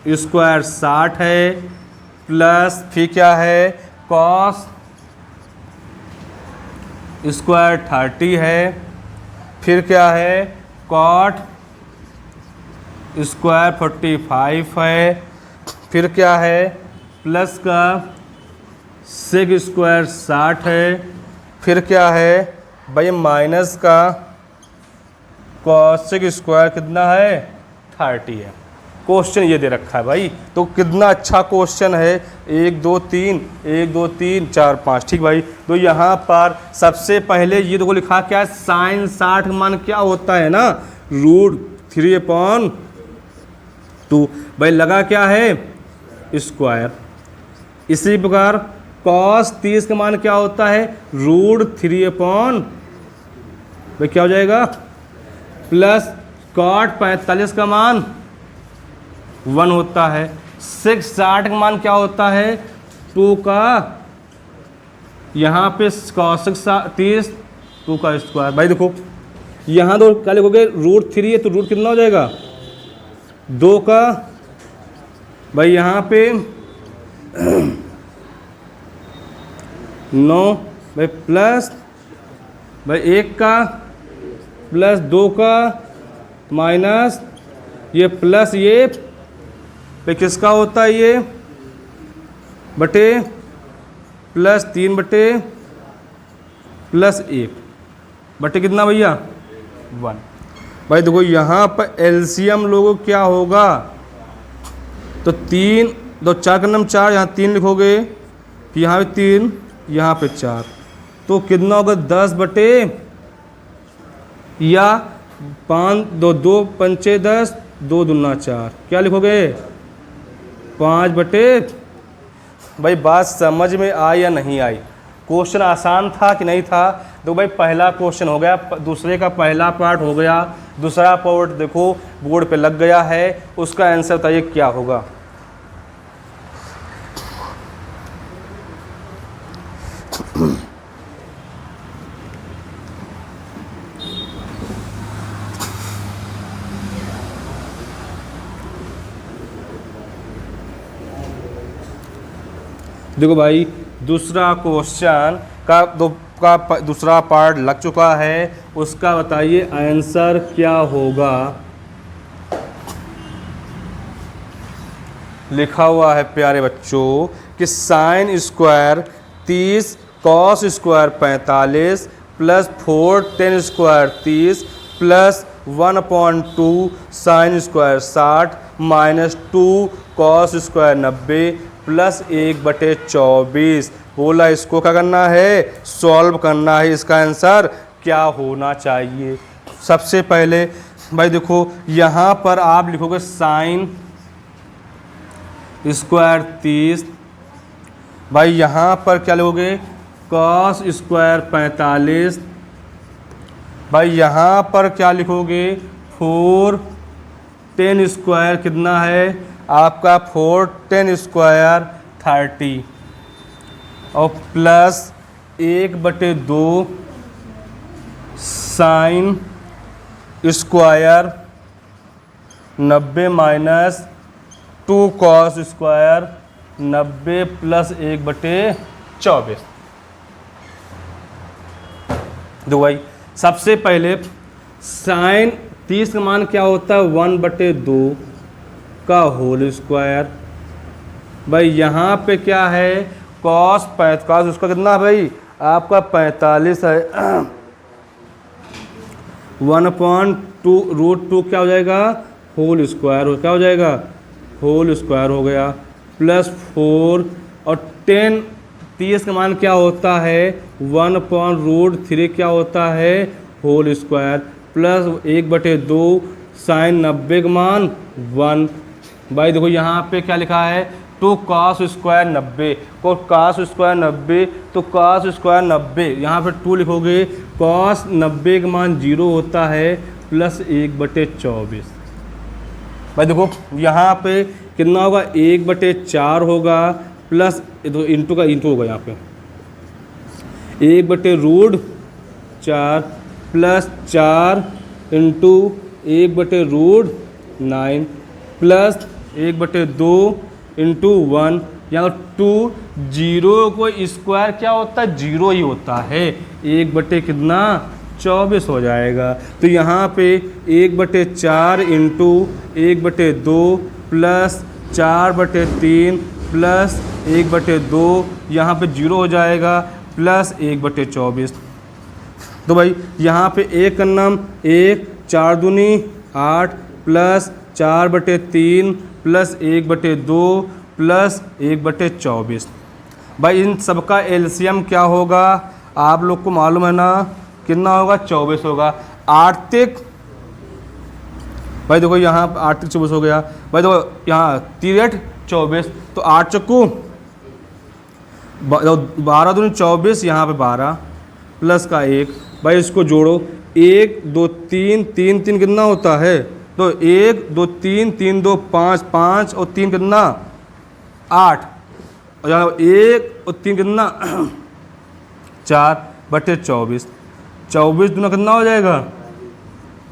Speaker 1: स्क्वायर 60 है प्लस फिर क्या है कॉस स्क्वायर 30 है, फिर क्या है कॉट स्क्वायर 45 है, फिर क्या है प्लस का सेक स्क्वायर 60 है, फिर क्या है भाई माइनस का कॉसेक स्क्वायर कितना है 30 है। क्वेश्चन ये दे रखा है भाई, तो कितना अच्छा क्वेश्चन है। 1 2 3 1 2 3 4 5। ठीक भाई, तो यहाँ पर सबसे पहले ये देखो लिखा क्या है, साइन 60 मान क्या होता है ना √3/2। भाई लगा क्या है स्क्वायर। इसी प्रकार कॉस 30 का मान क्या होता है √3/, भाई क्या हो जाएगा प्लस कॉट 45 का मान 1 होता है। सेक 60 का मान क्या होता है 2 का, यहाँ पे कॉसेक 30 2 का स्क्वायर। भाई देखो यहाँ तो क्या लिखोगे √3 है तो रूट कितना हो जाएगा 2 का, भाई यहाँ पे 9 भाई प्लस भाई 1 का प्लस 2 का माइनस ये प्लस ये पे किसका होता है ये बटे प्लस 3 बटे प्लस 1 बटे कितना भैया 1। भाई देखो यहाँ पर एलसीएम लोगों क्या होगा, तो 3 2 4 का नंबर 4, यहाँ 3 लिखोगे, फिर यहाँ पे 3 यहाँ पे 4, तो कितना होगा 10 बटे या 5 2 2 पंचे 10 2 दूना 4, क्या लिखोगे 5 बटे। भाई बात समझ में आई या नहीं आई, क्वेश्चन आसान था कि नहीं था। तो भाई पहला क्वेश्चन हो गया, दूसरे का पहला पार्ट हो गया, दूसरा पार्ट देखो बोर्ड पे लग गया है, उसका आंसर बताइए क्या होगा। देखो भाई दूसरा क्वेश्चन का दूसरा पार्ट लग चुका है, उसका बताइए आंसर क्या होगा। लिखा हुआ है प्यारे बच्चों कि sine square 30 cos square 45 plus 4 ten square 30 plus 1/2 sign square 60 minus 2 cos square 90 plus 1/24। बोला इसको क्या करना है सॉल्व करना है, इसका आंसर क्या होना चाहिए। सबसे पहले भाई देखो यहाँ पर आप लिखोगे साइन स्क्वायर 30, भाई यहाँ पर क्या लिखोगे कॉस स्क्वायर 45, भाई यहाँ पर क्या लिखोगे 4 टेन स्क्वायर कितना है आपका 4 टेन स्क्वायर 30 और plus 1/2 sine square 90 minus 2 cos square 90 plus 1/24। देखो भाई सबसे पहले साइन 30 का मान क्या होता है 1/2 का होल स्क्वायर। भाई यहाँ पे क्या है कॉस 45 उसका कितना भाई आपका 45 है 1/2 क्या हो जाएगा होल स्क्वायर क्या हो जाएगा होल स्क्वायर हो गया प्लस 4 और 10 30 का मान क्या होता है 1/√3 क्या होता है होल स्क्वायर प्लस 1/2 साइन 90 का मान 1। भाई देखो यहाँ पे क्या लिखा है 2 cos स्क्वायर 90 को cos स्क्वायर 90 तो cos स्क्वायर 90 यहाँ पे 2 लिखोगे cos 90 का मान 0 होता है प्लस 1/24। भाई देखो यहाँ पे कितना होगा 1/4 होगा प्लस तो इंटू का इंटू होगा यहाँ पे 1/√4 प्लस 4 इंटू 1/√9 प्लस 1/2 इंटू 1 यहाँ 2 जीरो को स्क्वायर क्या होता है 0 ही होता है 1/24 हो जाएगा। तो यहाँ पे 1/4 इंटू 1/2 प्लस 4/3 प्लस 1/2 यहाँ पे 0 हो जाएगा प्लस 1/24। तो भाई यहाँ पे एक का नाम 1 4 दूनी 8 प्लस 4/3 प्लस 1/2 प्लस 1/24। भाई इन सबका एलसीएम क्या होगा आप लोग को मालूम है ना कितना होगा 24 होगा। 8 तिक भाई देखो यहाँ 8 तिक 24 हो गया। भाई देखो यहाँ 3 24 तो 8 चक्कू 12 दूनी 24 यहाँ पे 12 प्लस का 1। भाई इसको जोड़ो 1 2 3 3 3 कितना होता है तो 1 2 3 3 2 5 5 और 3 कितना 8 और यहाँ 1 और 3 कितना 4/24 24 दूना कितना हो जाएगा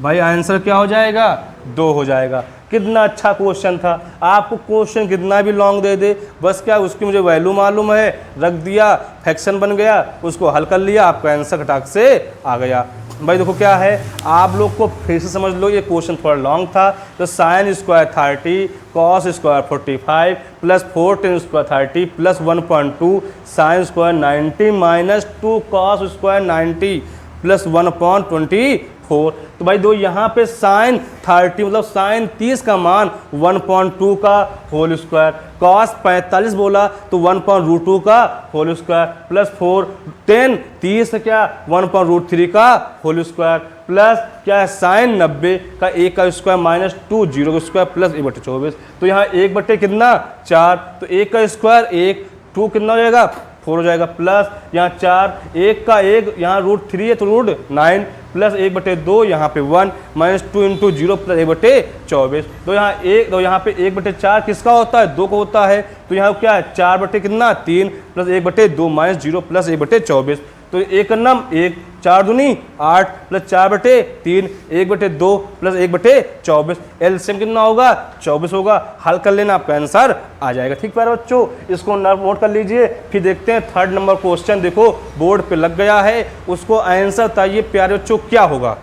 Speaker 1: भाई आंसर क्या हो जाएगा 2 हो जाएगा। कितना अच्छा क्वेश्चन था। आपको क्वेश्चन कितना भी लॉन्ग दे दे बस क्या उसकी मुझे वैल्यू मालूम है रख दिया फ्रैक्शन बन गया उसको हल कर लिया आपका आंसर खटाक से आ गया। भाई देखो क्या है आप लोग को फिर से समझ लो ये क्वेश्चन थोड़ा लॉन्ग था। तो sine square 30 cos square 45 plus 4 ten square 30 plus 1/2 sine square 90 minus 2 cos square 90 plus 1/24। तो भाई दो यहाँ पे साइन 30 मतलब साइन 30 का मान 1/2 का होल स्क्वायर कॉस 45 बोला तो 1/√2 का होल स्क्वायर प्लस 4 10 30 क्या 1/√3 का होल स्क्वायर प्लस क्या है साइन 90 का 1 का स्क्वायर माइनस 2 0 का स्क्वायर प्लस 1/24। तो यहाँ 1 कितना 4 तो 1 का स्क्वायर 1 2 कितना हो जाएगा 4 हो जाएगा प्लस यहाँ 4 1 का 1 यहाँ √3 है तो √9 प्लस 1/2 यहाँ पे 1 माइनस 2 इंटू 0 प्लस 1/24। तो यहाँ 1 तो यहाँ पे 1/4 किसका होता है 2 का होता है तो यहाँ क्या है 4 कितना 3 प्लस 1/2 माइनस 0 प्लस 1/24। तो 1 का नाम 1 4 दूनी 8 प्लस 4/3 1/2 प्लस 1/24 एलसीएम कितना होगा 24 होगा। हल कर लेना आपका आंसर आ जाएगा। ठीक प्यारे बच्चों इसको नोट कर लीजिए। फिर देखते हैं 3rd नंबर क्वेश्चन देखो बोर्ड पे लग गया है उसको आंसर बताइए प्यारे बच्चों क्या होगा।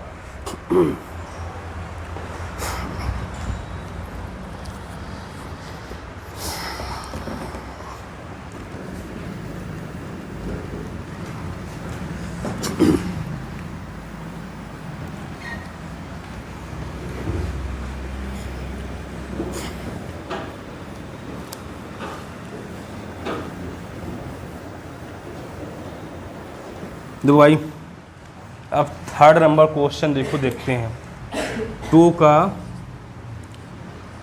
Speaker 1: देखो भाई अब 3rd नंबर क्वेश्चन देखो देखते हैं 2 का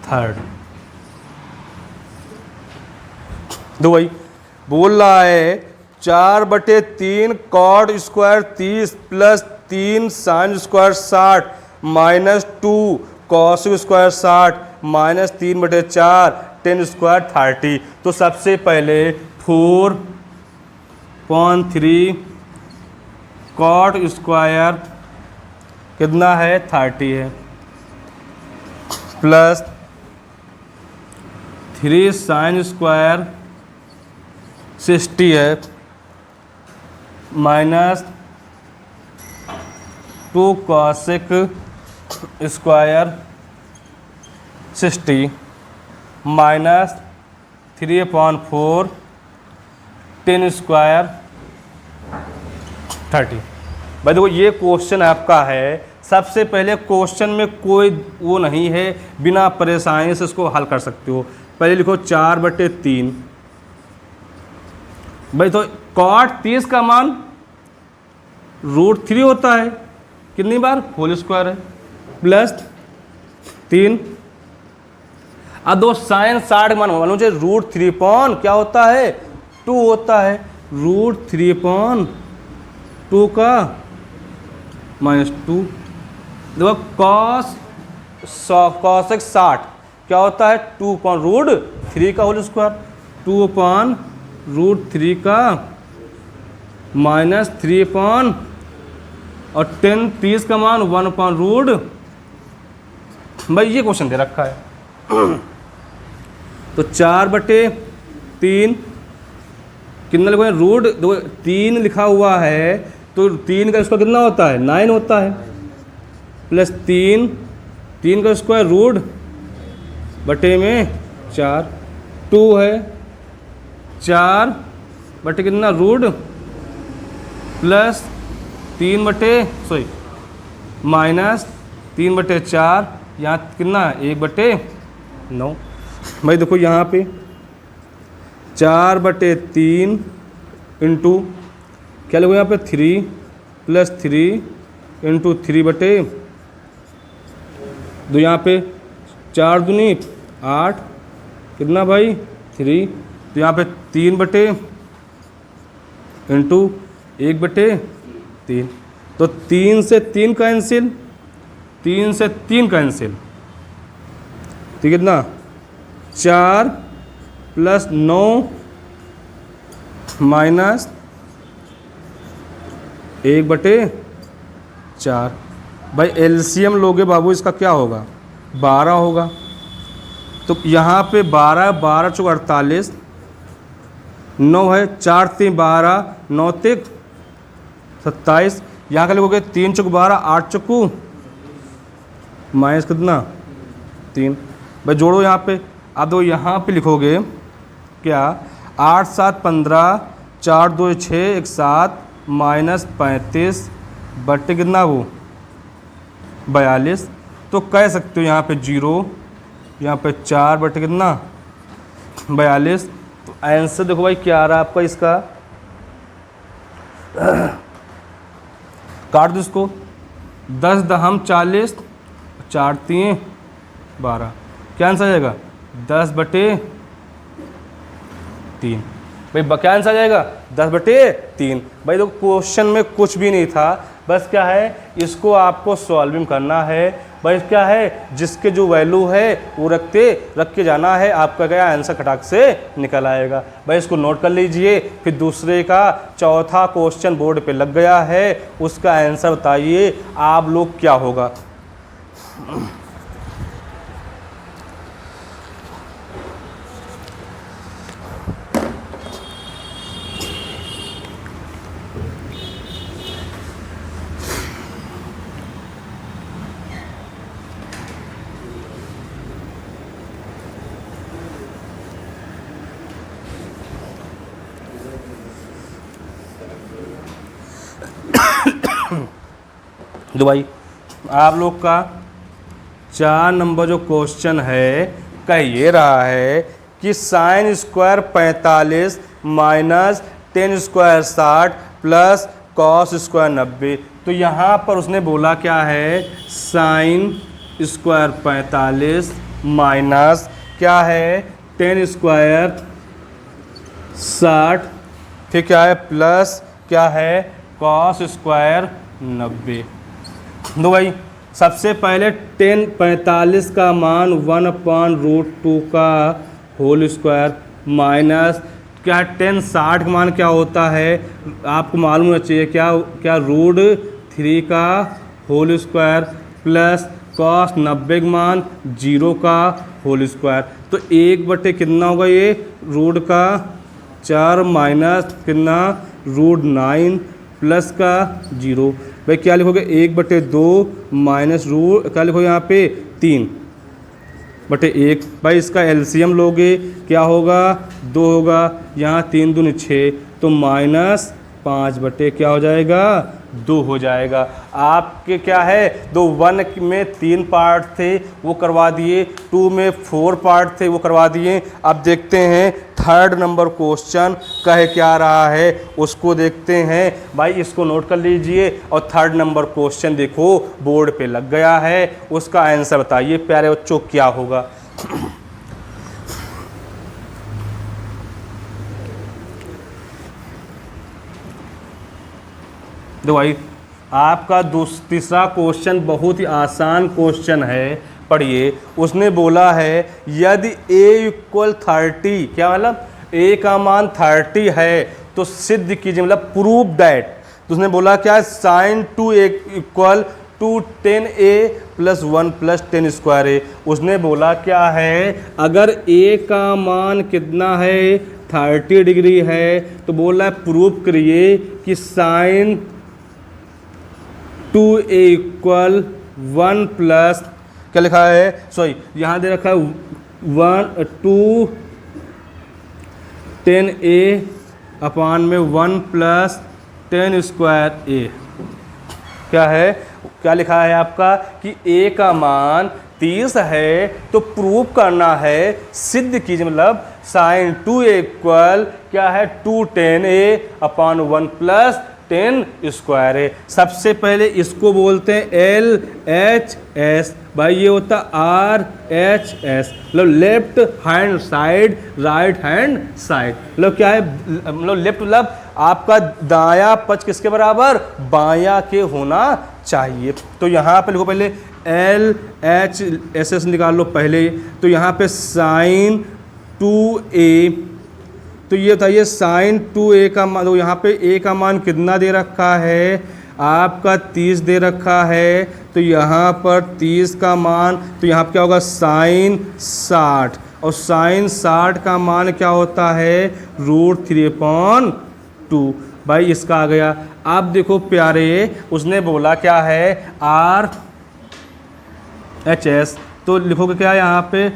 Speaker 1: 3rd। देखो भाई बोल रहा है 4/3 cot square 30 plus 3 sine square 60 minus 2 cos square 60 minus 3/4 10 square 30। तो सबसे पहले 4/3 कॉट स्क्वायर कितना है 30 है प्लस 3 साइन स्क्वायर 60 है minus 2 cosec square 60 minus 3/4 10 square 30। भाई देखो ये क्वेश्चन आपका है। सबसे पहले क्वेश्चन में कोई वो नहीं है, बिना परेशानी से इसको हल कर सकते हो। पहले लिखो 4/3। भाई तो cot 30 का मान √3 होता है, कितनी बार होल स्क्वायर है, प्लस 3। अब दो साइन 60 का मान मालूम चाहिए, √3 क्या होता है, 2 होता है। √3/2 का -2। देखो cosec 60 क्या होता है, 2/√3 का होल स्क्वायर, 2/√3 का -3 और 10 30 का मान 1/√। भाई ये क्वेश्चन दे रखा है। तो 4/3 कितना लिखो, √3 लिखा हुआ है तो 3 का स्क्वायर कितना होता है, 9 होता है, प्लस 3 का स्क्वायर √4 2 है, 4 बटे कितना √ प्लस 3/4 यहाँ कितना 1/9। भाई देखो यहाँ पे 4/3 इंटू क्या लिखो यहाँ पे 3 + 3 इंटू 3/2 यहाँ पे 4 दूनी 8 कितना भाई 3, तो यहाँ पे 3/, इंटू 1/3। तो 3 से 3 कैंसिल, 3 से 3 कैंसिल, तो कितना 4 + 9 माइनस 1/4। भाई एलसीएम लोगे बाबू, इसका क्या होगा, 12 होगा। तो यहाँ पे 12 12 × 48 9 है, 4 × 3 12 9 × 27। यहाँ का लिखोगे 3 × 12 8 × माइनस कितना 3। भाई जोड़ो यहाँ पे। अब दो यहाँ पे लिखोगे क्या, 8 7 15 4 2 6 1 7 माइनस 35 बट्टे कितना वो 42। तो कह सकते हो यहाँ पे 0, यहाँ पे 4 बटे कितना 42। तो आंसर देखो भाई क्या आ रहा है आपका इसका, काट दो इसको, 10 दहम 40 4 3 12, क्या आंसर आ जाएगा 10/3। भाई क्या आंसर आ जाएगा 10/3। भाई तो क्वेश्चन में कुछ भी नहीं था, बस क्या है इसको आपको सॉल्विंग करना है। भाई क्या है जिसके जो वैल्यू है वो रख के जाना है, आपका क्या आंसर खटाक से निकल आएगा। भाई इसको नोट कर लीजिए। फिर दूसरे का चौथा क्वेश्चन बोर्ड पे लग गया है, उसका आंसर बताइए आप लोग क्या होगा। तो भाई आप लोग का 4 नंबर जो क्वेश्चन है कह ये रहा है कि sin square 45 minus 10 square 60 plus cos square 90। तो यहाँ पर उसने बोला क्या है, sin स्क्वायर 45 माइनस क्या है 10 स्क्वायर 60, फिर क्या है प्लस क्या है cos स्क्वायर 90। तो भाई सबसे पहले 10 45 का मान 1/√2 का होल स्क्वायर माइनस क्या 10 60 का मान क्या होता है आपको मालूम होना चाहिए, क्या √3 का होल स्क्वायर प्लस cos 90 का मान 0 का होल स्क्वायर। तो 1 बटे कितना होगा ये रूट का 4 माइनस कितना √9 प्लस का 0। भाई क्या लिखोगे 1/2 माइनस रूट क्या लिखोगे यहाँ पे 3/1। भाई इसका एलसीएम लोगे क्या होगा 2 होगा, यहाँ 3 दूनी 6 तो -5 क्या हो जाएगा 2 हो जाएगा। आपके क्या है 1 में 3 पार्ट थे वो करवा दिए, 2 में 4 पार्ट थे वो करवा दिए। अब देखते हैं थर्ड नंबर क्वेश्चन कहे क्या रहा है उसको देखते हैं। भाई इसको नोट कर लीजिए और थर्ड नंबर क्वेश्चन देखो बोर्ड पे लग गया है, उसका आंसर बताइए प्यारे बच्चों क्या होगा। तो भाई आपका तीसरा क्वेश्चन बहुत ही आसान क्वेश्चन है, पढ़िए। उसने बोला है यदि a = 30, क्या मतलब a का मान 30 है तो सिद्ध कीजिए, मतलब प्रूव दैट। तो उसने बोला क्या sin 2a = 10a + 1 + 10²a। उसने बोला क्या है अगर a का मान कितना है 30 डिग्री है तो बोला प्रूव करिए कि sin 2a = 1 प्लस क्या लिखा है, सॉरी यहाँ दे रखा है 2 10a में 1 + 10²a। क्या है क्या लिखा है आपका कि a का मान 30 है तो प्रूव करना है, सिद्ध कीजिए, मतलब sin 2a क्या है 210a/1 + 10²a। सबसे पहले इसको बोलते हैं LHS। भाई ये होता RHS, मतलब left hand side right hand side. मतलब क्या है, मतलब लेफ्ट मतलब आपका दायां पक्ष किसके बराबर बायां के होना चाहिए। तो यहाँ पे लिखो पहले LHS निकाल लो पहले। तो यहाँ पे sin 2a, तो ये बताइए sin 2a का मान, तो यहाँ पे a का मान कितना दे रखा है आपका 30 दे रखा है। तो यहाँ पर 30 का मान, तो यहाँ पे क्या होगा sin 60, और sin 60 का मान क्या होता है √3/2। भाई इसका आ गया। अब देखो प्यारे उसने बोला क्या है RHS, तो लिखोगे क्या यहाँ पे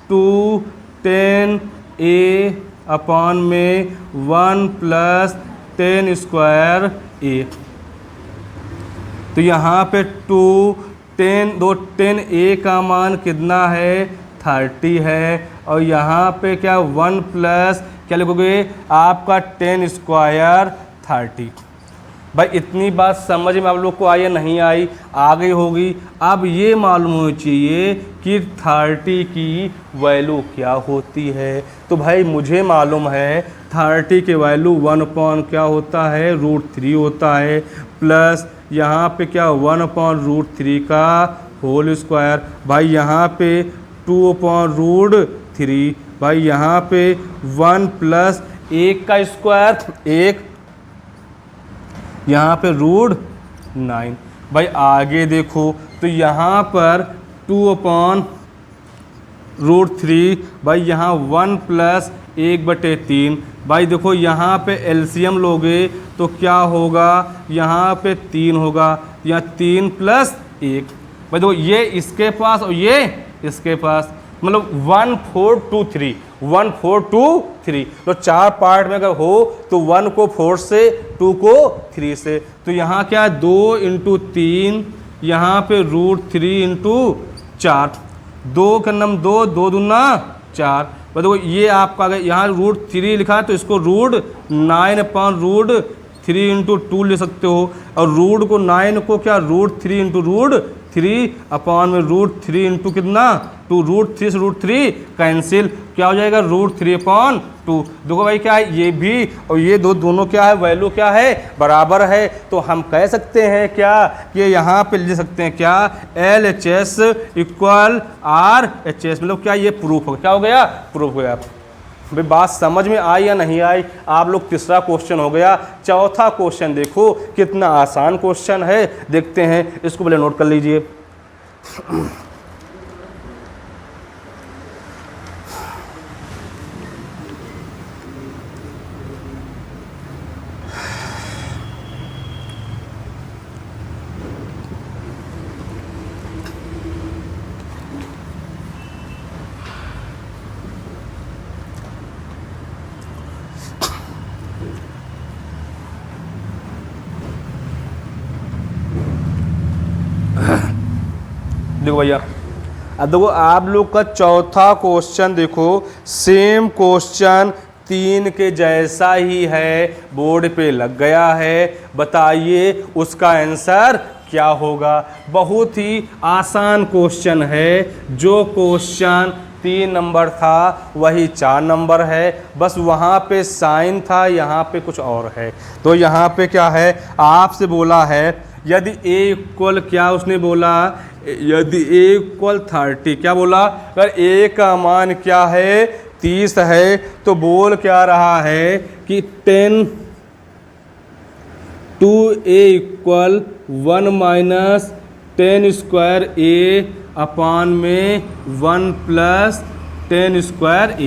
Speaker 1: 210a/1 + 10²a। तो यहाँ पे 10a का मान कितना है 30 है, और यहाँ पे क्या 1 प्लस क्या लिखोगे आपका 10² 30। भाई इतनी बात समझ में आप लोग को आई या नहीं आई, आ गई होगी। अब ये मालूम होना चाहिए कि 30 की वैल्यू क्या होती है। तो भाई मुझे मालूम है 30 के वैल्यू 1 क्या होता है √3 होता है, प्लस यहाँ पे क्या 1/√3 का होल स्क्वायर। भाई यहाँ पे 2/√3। भाई यहाँ पे 1 प्लस 1 का स्क्वायर 1, यहाँ पे √9। भाई आगे देखो तो यहाँ पर 2/√3। भाई यहाँ 1 प्लस 1/3। भाई देखो यहाँ पे एलसीएम लोगे तो क्या होगा यहाँ पे 3 होगा, यहाँ 3 + 1। भाई देखो ये इसके पास और ये इसके पास, मतलब 1 4 2 3 1 4 2 3। तो 4 पार्ट में अगर हो तो 1 को 4 से, 2 को 3 से। तो यहाँ क्या 2 × 3, यहाँ पे √3 × 4, 2 का नम 2, 2 दूना 4। देखो ये आपका अगर यहाँ √3 लिखा है तो इसको √9/√3 × 2 ले सकते हो, और रूट को 9 को क्या √3 × √3/√3 × कितना 2, √3 से √3 कैंसिल, क्या हो जाएगा √3/2। देखो भाई क्या है ये भी और ये दोनों क्या है वैल्यू क्या है बराबर है। तो हम कह सकते हैं क्या कि यहाँ पे ले सकते हैं क्या LHS = RHS, मतलब क्या ये प्रूफ हो, क्या हो गया प्रूफ हो गया। भाई बात समझ में आई या नहीं आई आप लोग, तीसरा क्वेश्चन हो गया। चौथा क्वेश्चन देखो कितना आसान क्वेश्चन है, देखते हैं, इसको पहले नोट कर लीजिए। देखो भैया, अब देखो आप लोग का चौथा क्वेश्चन देखो, सेम क्वेश्चन 3 के जैसा ही है, बोर्ड पे लग गया है, बताइए उसका आंसर क्या होगा। बहुत ही आसान क्वेश्चन है, जो क्वेश्चन 3 नंबर था वही 4 नंबर है, बस वहाँ पे साइन था, यहाँ पे कुछ और है। तो यहाँ पे क्या है, आपसे बोला है यदि a इक्वल, क्या उसने बोला, यदि a इक्वल 30, क्या बोला, अगर a का मान क्या है 30 है, तो बोल क्या रहा है कि 10 2a equal 1 minus 10 square a अपान में 1 प्लस 10 स्क्वायर a।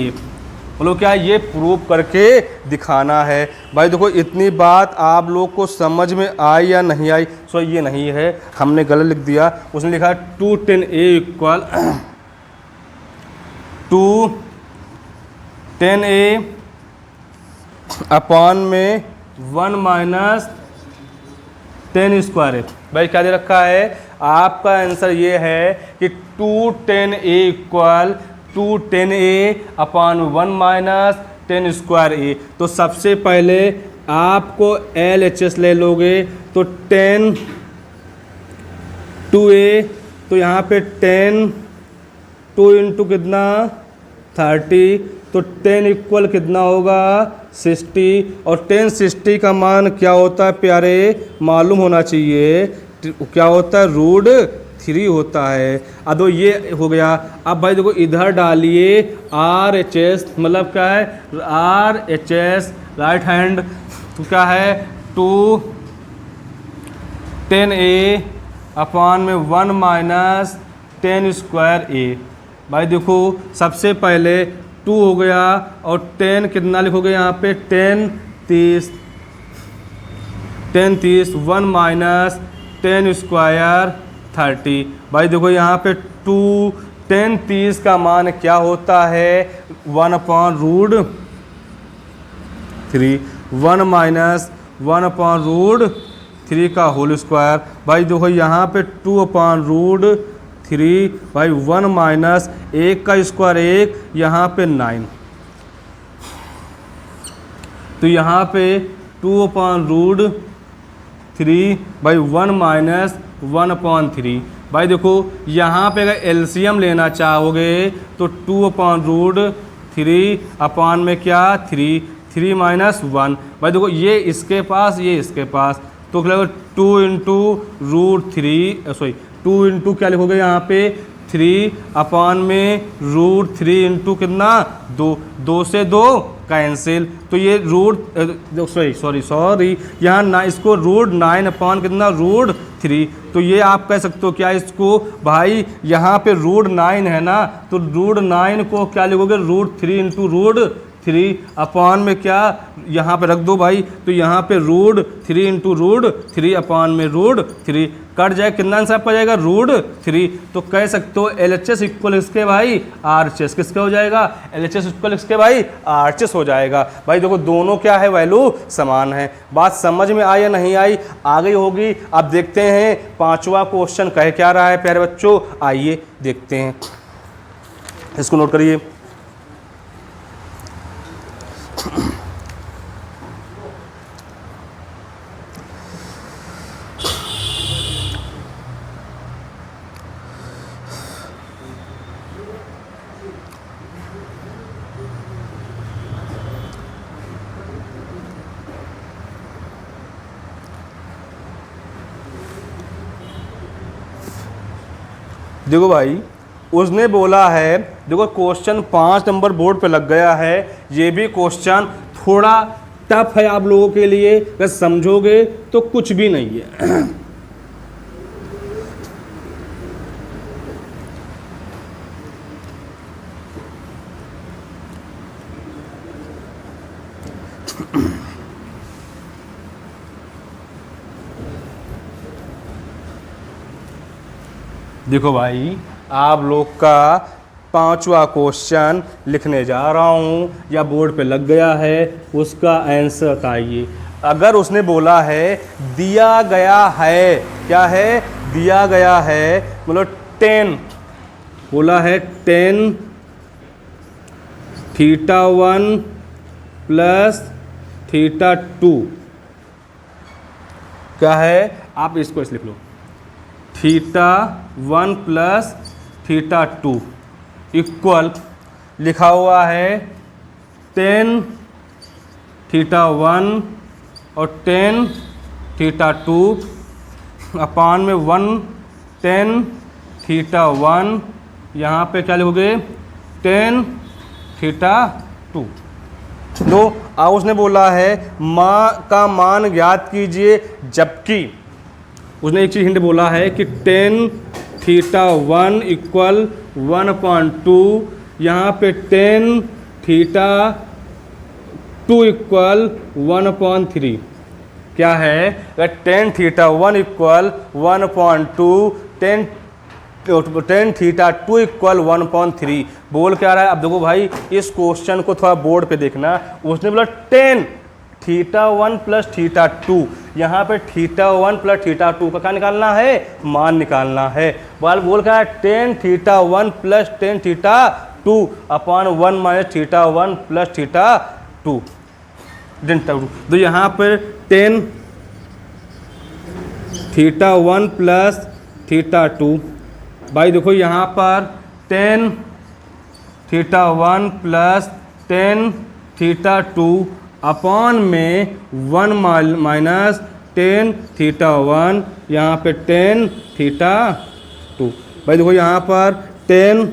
Speaker 1: बोलो क्या ये प्रूव करके दिखाना है। भाई देखो इतनी बात आप लोग को समझ में आई या नहीं आई। सो ये नहीं है, हमने गलत लिख दिया, उसने लिखा 210a इक्वल 210a अपान में 1 माइनस 10 स्क्वायर है। भाई क्या दे रखा है, आपका आंसर ये है कि 210a equal 210a upon 1 minus 10 square a। तो सबसे पहले आपको LHS ले लोगे तो 10 2a, तो यहाँ पे 10 2 इंटू कितना 30, तो 10 इक्वल कितना होगा 60, और 10 60 का मान क्या होता है प्यारे, मालूम होना चाहिए, क्या होता है √3 होता है। अब तो ये हो गया। अब भाई देखो इधर डालिए RHS, मतलब क्या है RHS राइट हैंड, तो क्या है 210a अपान में 1 माइनस 10 स्क्वायर a। भाई देखो सबसे पहले 2 हो गया, और 10 कितना लिखोगे यहाँ पे 10 30, 1 माइनस 10 स्क्वायर 30। भाई देखो यहाँ पे 10 30 का मान क्या होता है 1 अपान √3, 1 माइनस 1 अपान √3 का होल स्क्वायर। भाई देखो यहाँ पे 2 अपान √3, भाई 1 माइनस 1 का स्क्वायर 1, यहाँ पे 9, तो यहाँ पे 2 अपान √3, भाई 1 माइनस 1 अपान 3। भाई देखो यहाँ पे अगर एलसीएम लेना चाहोगे तो 2 अपान √3 अपान में क्या 3 माइनस 1। भाई देखो ये इसके पास, ये इसके पास, तो क्या 2 इंटू √3, सॉरी 2 इंटू क्या लिखोगे यहाँ पे 3 अपान में √3 इंटू कितना 2 से 2 कैंसिल, तो ये सॉरी यहाँ ना, इसको √9 अपान कितना √3, तो ये आप कह सकते हो क्या इसको, भाई यहाँ पे √9 है ना, तो √9 को क्या लिखोगे √3 इंटू √3 अपान में क्या यहाँ पे रख दो भाई, तो यहाँ पे √3 इंटू √3 अपान में √3 कट जाए, कितना आंसर आपका जाएगा √3। तो कह सकते हो LHS इक्वल इसके भाई RHS, किसका हो जाएगा LHS इक्वल इसके भाई RHS हो जाएगा। भाई देखो दोनों क्या है, वैल्यू समान है। बात समझ में आई या नहीं आई, आ गई होगी। अब देखते हैं 5वां क्वेश्चन कह क्या रहा है प्यारे बच्चों, आइए देखते हैं, इसको नोट करिए। देखो भाई उसने बोला है, देखो क्वेश्चन 5 नंबर बोर्ड पे लग गया है, ये भी क्वेश्चन थोड़ा टफ है आप लोगों के लिए, अगर समझोगे तो कुछ भी नहीं है। देखो भाई आप लोग का 5वां क्वेश्चन लिखने जा रहा हूँ, या बोर्ड पे लग गया है, उसका आंसर बताइए। अगर उसने बोला है दिया गया है, क्या है दिया गया है, मतलब 10, बोला है 10 θ1 प्लस θ2, क्या है, आप इसको इस लिख लो, θ1 प्लस θ2 इक्वल लिखा हुआ है 10 θ1 और 10 θ2 अपान में 1 10 θ1, यहाँ पे क्या लिखोगे 10 θ2। तो अब उसने बोला है माँ का मान ज्ञात कीजिए, जबकि उसने एक चीज़ हिंट बोला है कि 10 θ1 इक्वल 1/2, यहाँ पे 10 θ2 इक्वल 1/3, क्या है, अगर 10 θ1 इक्वल 1/2, 10 θ2 इक्वल 1/3 बोल क्या रहा है। अब देखो भाई, इस क्वेश्चन को थोड़ा बोर्ड पे देखना, उसने बोला 10 θ1 प्लस θ2, यहाँ पे θ1 प्लस θ2 का क्या निकालना है, मान निकालना है। बोल क्या है 10 θ1 प्लस 10 θ2 अपान 1 माइनस θ1 प्लस θ2। तो यहाँ पर 10 θ1 प्लस θ2, भाई देखो यहाँ पर 10 θ1 प्लस 10 θ2 अपॉन में 1 माइनस 10 θ1, यहाँ पे 10 θ2। भाई देखो यहाँ पर 10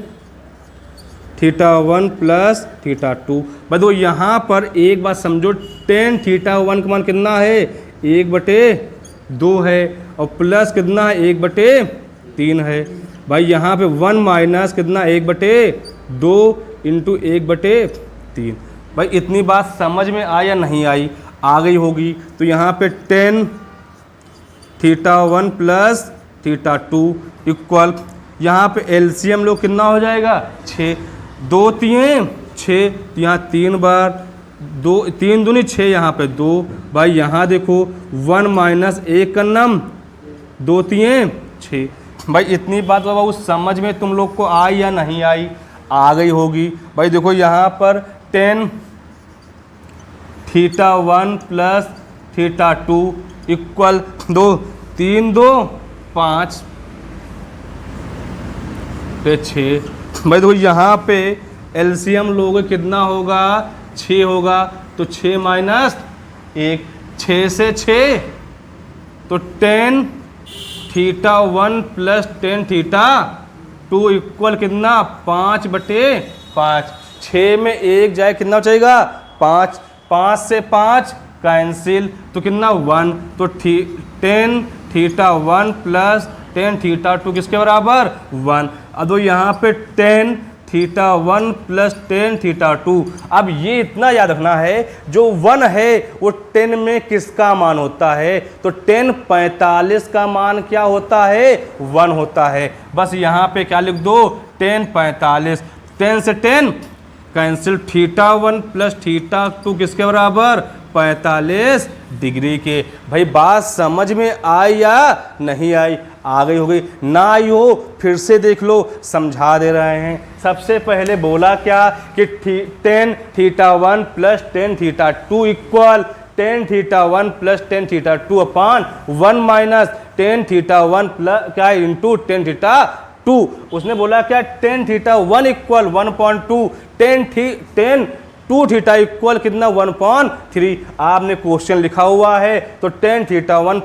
Speaker 1: θ1 प्लस θ2। भाई देखो यहाँ पर एक बात समझो, 10 θ1 का मान कितना है, 1/2 है, और प्लस कितना है, 1/3 है। भाई यहाँ पे 1 माइनस कितना, 1/2 इंटू 1/3। भाई इतनी बात समझ में आई या नहीं आई, आ गई होगी। तो यहाँ पे 10 θ1 प्लस θ2 इक्वल, यहाँ पे एलसीएम लोग कितना हो जाएगा, 6, 2 3 6, तो यहाँ 3 बार 2, 3 दूनी 6, यहाँ पे 2। भाई यहाँ देखो 1 माइनस 1 का नम 2 3 6। भाई इतनी बात बाबू समझ में तुम लोग को आई या नहीं आई, आ गई होगी। भाई देखो यहाँ पर 10 θ1 प्लस θ2 इक्वल 2 3 2 5 पे 6। भाई देखो यहाँ पे एलसीएम लोगे कितना होगा, 6 होगा, तो 6 माइनस 1, 6 से 6, तो 10 θ1 प्लस 10 θ2 इक्वल कितना, 5/5। 6 में 1 जाए कितना बचेगा, 5, 5 से 5 कैंसिल, तो कितना 1, तो 10 θ1 प्लस 10 θ2 किसके बराबर, 1। अब यहाँ पे 10 θ1 प्लस 10 θ2। अब ये इतना याद रखना है, जो 1 है वो 10 में किसका मान होता है, तो 10 45 का मान क्या होता है, 1 होता है। बस यहाँ पे क्या लिख दो, 10 45, 10 से 10 कैंसिल, θ1 प्लस θ2 किसके बराबर, 45 डिग्री के। भाई बात समझ में आई या नहीं आई, आ गई हो गई, ना आई हो फिर से देख लो, समझा दे रहे हैं। सबसे पहले बोला क्या कि 10 θ1 प्लस 10 θ2 इक्वल 10 θ1 प्लस 10 θ2 अपान 1 माइनस 10 θ1 प्लस क्या इंटू 10 θ2। उसने बोला क्या 10 θ1 इक्वल 1/2, 10 2 θ इक्वल कितना, 1/3। आपने क्वेश्चन लिखा हुआ है, तो 10 θ1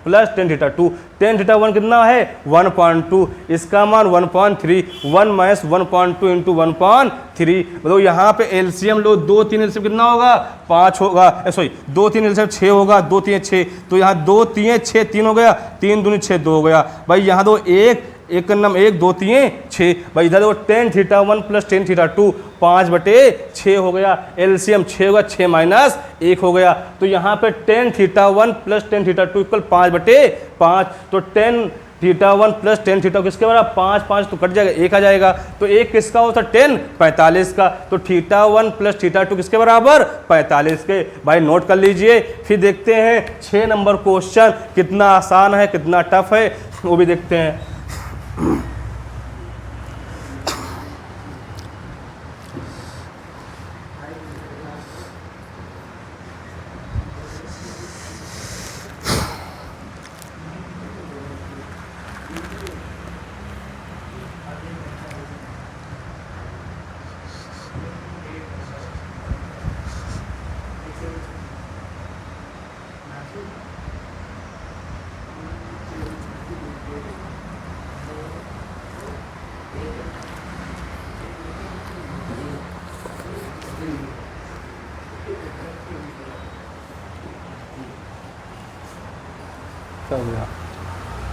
Speaker 1: प्लस 10 θ2, 10 θ1 कितना है, 1/2, इसका मान 1/3, 1 माइनस 1/2 इंटू 1/3। मतलब यहाँ पे एलसीएम लो, 2 3 एलसीएम कितना होगा, 5 होगा, सॉरी 2 3 एलसीएम 6 होगा, 2 3 6, तो यहाँ 2 3 6 3 हो गया, 3 दूनी 6 2 हो गया। भाई यहाँ दो 1 का नम 1 2 3 6। भाई इधर देखो 10 θ1 प्लस 10 θ2 5/6 हो गया, एलसीएम 6 होगा, 6 माइनस 1 हो गया। तो यहाँ पे 10 θ1 प्लस 10 θ2 इक्वल 5/5। तो 10 θ1 प्लस 10 θ2 किसके बराबर, 5 5 तो कट जाएगा, 1 आ जाएगा। तो 1 किसका होता, 10 45 का। तो θ1 प्लस θ2 किसके बराबर, 45 के। भाई नोट कर लीजिए, फिर देखते हैं 6 नंबर क्वेश्चन कितना आसान है कितना टफ है, वो भी देखते हैं।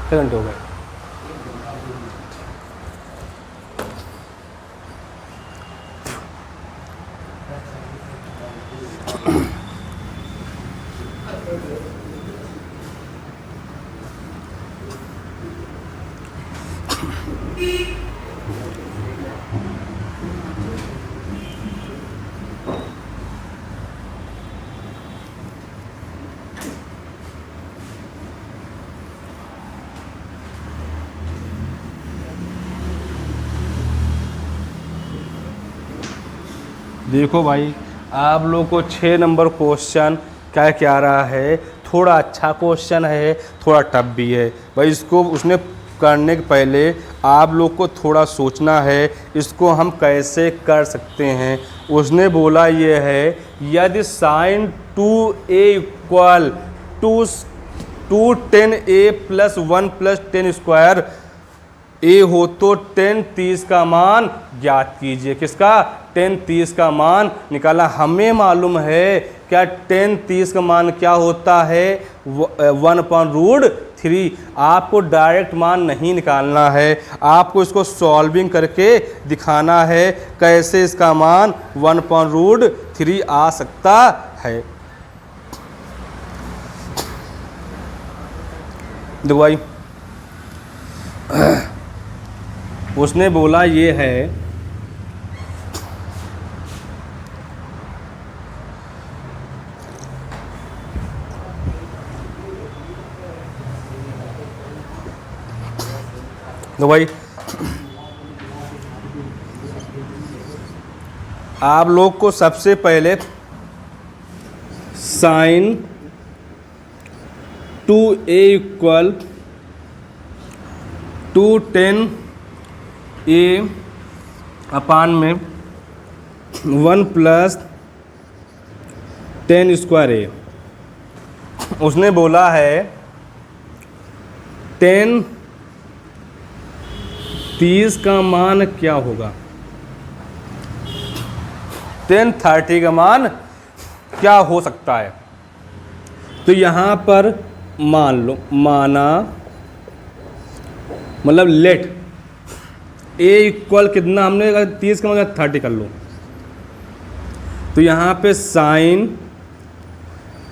Speaker 1: कितने घंटे हो गए? देखो भाई, आप लोग को 6 नंबर क्वेश्चन क्या क्या रहा है, थोड़ा अच्छा क्वेश्चन है, थोड़ा टफ भी है भाई। इसको उसने करने के पहले आप लोग को थोड़ा सोचना है, इसको हम कैसे कर सकते हैं। उसने बोला ये है, यदि sine 2a equal to 10a plus 1 plus 10 square A हो तो 10 30 का मान ज्ञात कीजिए। किसका? 10 30 का मान निकाला। हमें मालूम है क्या 10 30 का मान क्या होता है, 1/√3। आपको डायरेक्ट मान नहीं निकालना है, आपको इसको सॉल्विंग करके दिखाना है कैसे इसका मान 1/√3 आ सकता है। देखो भाई, उसने बोला ये है तो भाई आप लोग को सबसे पहले साइन 2a इक्वल 210a अपान में 1 प्लस 10 स्क्वायर ए। उसने बोला है 10 30 का मान क्या होगा, 10 30 का मान क्या हो सकता है। तो यहाँ पर मान लो, माना मतलब लेट a इक्वल कितना, हमने 30 का मतलब 30 कर लो। तो यहाँ पे sine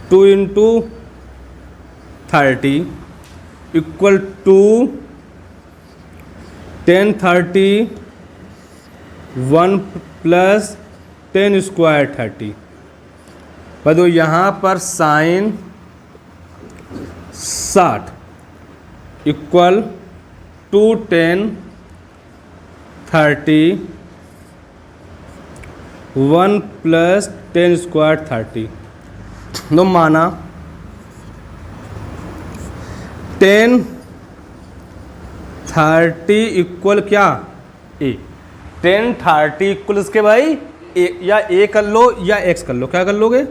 Speaker 1: 2 × 30 equal to 10 30 1 plus 10 square 30। तो यहाँ पर साइन 60 इक्वल 210 30 1 प्लस 10 स्क्वायर 30। तो माना 10 30 इक्वल क्या, ए। 10 30 इक्वल इसके भाई ए, या ए कर लो या एक्स कर लो। क्या कर लोगे?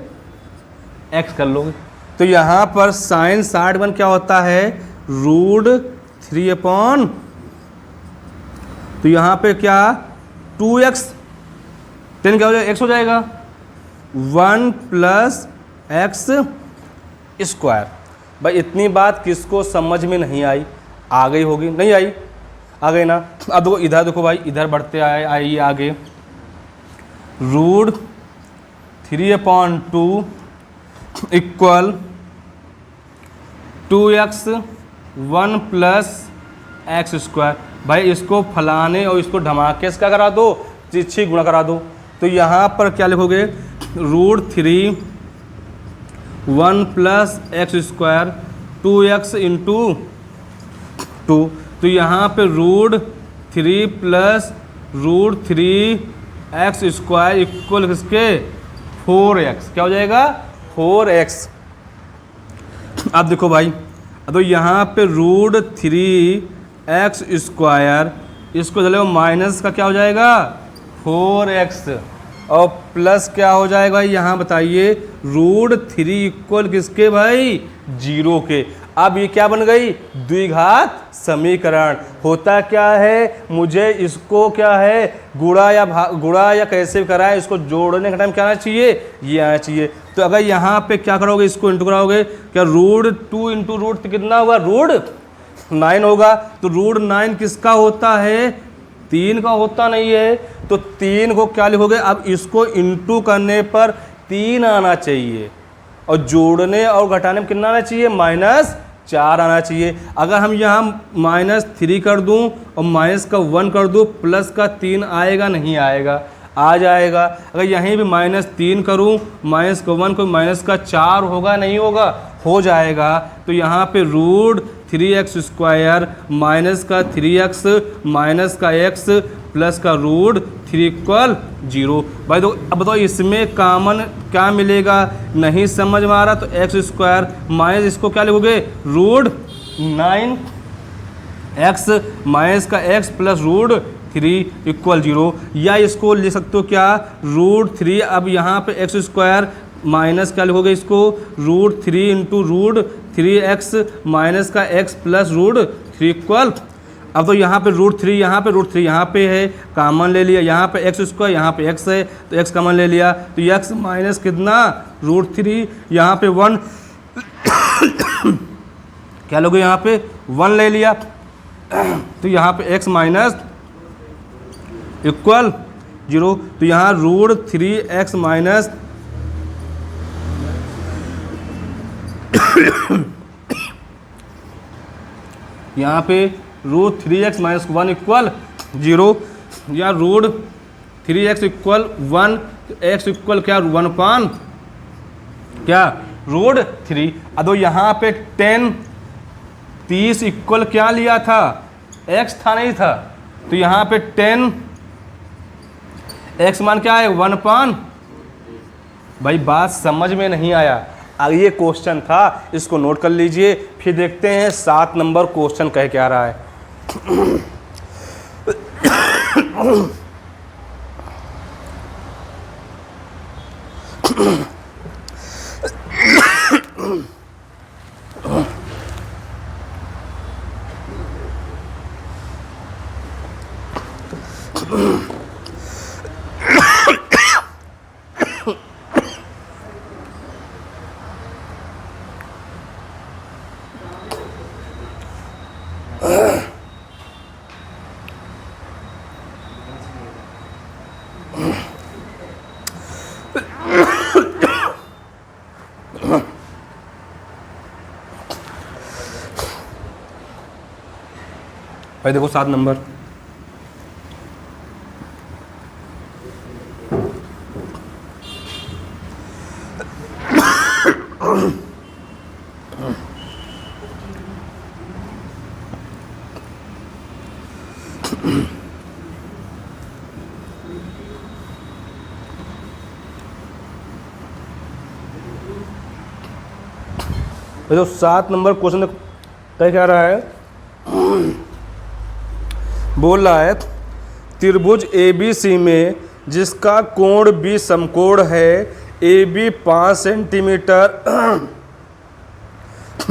Speaker 1: एक्स कर लोगे। तो यहाँ पर साइन 60 क्या होता है, √3/। तो यहाँ पे क्या 2x 10 क्या हो जाएगा, x हो जाएगा 1 प्लस एक्स स्क्वायर। भाई इतनी बात किसको समझ में नहीं आई? आ गई होगी, नहीं आई? आ गई ना। अब देखो इधर, देखो भाई इधर बढ़ते आइए आगे। √3/2 equal 2x 1 plus x square. भाई इसको फलाने और इसको ढमाके से क्या करा दो, तिरछी गुणा करा दो। तो यहाँ पर क्या लिखोगे, √3 1 प्लस एक्स स्क्वायर 2x × 2। तो यहाँ पे √3 प्लस √3 एक्स स्क्वायर इक्वल किसके, 4x। क्या हो जाएगा, 4x। अब देखो भाई, तो यहाँ पे √3 एक्स स्क्वायर, इसको चले माइनस का क्या हो जाएगा, 4x और प्लस क्या हो जाएगा भाई, यहाँ बताइए √3 इक्वल किसके भाई, 0 के। अब ये क्या बन गई, द्विघात समीकरण। होता क्या है, मुझे इसको क्या है गुणा या कैसे कराएं, इसको जोड़ने का टाइम क्या आना चाहिए, ये आना चाहिए। तो अगर यहाँ पे क्या करोगे, इसको इंटू कराओगे, क्या √2 इंटू √3 कितना होगा, √9 होगा। तो √9 किसका होता है, 3 का होता नहीं है। तो 3 को क्या लिखोगे, अब इसको इंटू करने पर 3 आना चाहिए और जोड़ने और घटाने में कितना आना चाहिए, -4 आना चाहिए। अगर हम यहाँ -3 कर दूं और -1 कर दूं, प्लस का 3 आएगा नहीं आएगा, आ जाएगा। अगर यहीं भी -3 करूं, -1 को -4 होगा नहीं होगा, हो जाएगा। तो यहाँ पे √3x² -3x -x प्लस का √3 = 0। भाई तो अब बताओ इसमें कॉमन क्या मिलेगा, नहीं समझ में आ रहा तो x² माइनस इसको क्या लिखोगे, √9x -x प्लस √3 = 0। या इसको लिख सकते हो क्या, √3, अब यहाँ पे x² माइनस क्या लिखोगे इसको, √3 इंटू √3x माइनस का x प्लस √3 = अब तो यहाँ पे √3 यहाँ पे है, कॉमन ले लिया। यहाँ पे x², यहाँ पे x है तो x कॉमन ले लिया। तो x माइनस कितना, √3, यहाँ पे 1 क्या लोगे, यहाँ पे 1 ले लिया। तो यहाँ पे x माइनस इक्वल 0। तो यहाँ √3x माइनस यहाँ पे √3x - 1 = 0 या √3x = 1, x इक्वल क्या, 1/, क्या √3। अब यहाँ पे 10 30 इक्वल क्या लिया था, x था नहीं था। तो यहाँ पे 10 x मान क्या है, 1/। भाई बात समझ में नहीं आया, ये क्वेश्चन था, इसको नोट कर लीजिए। फिर देखते हैं 7 नंबर क्वेश्चन कह क्या रहा है। भाई देखो 7 नंबर, जो 7 नंबर क्वेश्चन कह क्या रहा है, बोल रहा है त्रिभुज ABC में जिसका कोण B समकोण है, AB 5 सेंटीमीटर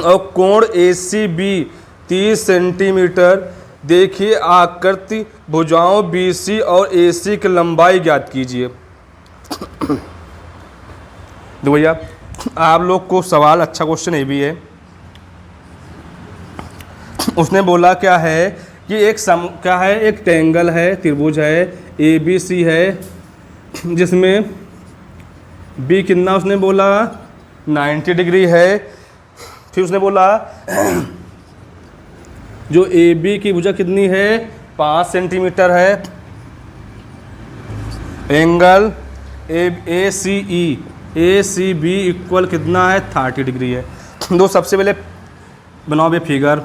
Speaker 1: और कोण ACB 30 सेंटीमीटर। देखिए आकृति भुजाओं BC और AC की लंबाई ज्ञात कीजिए। देखो भैया आप लोग को सवाल, अच्छा क्वेश्चन ये भी है। उसने बोला क्या है कि क्या है, एक ट्रायंगल है, त्रिभुज है, ABC है, जिसमें B कितना उसने बोला 90 डिग्री है। फिर उसने बोला जो AB की भुजा कितनी है, 5 सेंटीमीटर है। एंगल ACB इक्वल कितना है, 30 डिग्री है। दो सबसे पहले बनाओ भाई फिगर,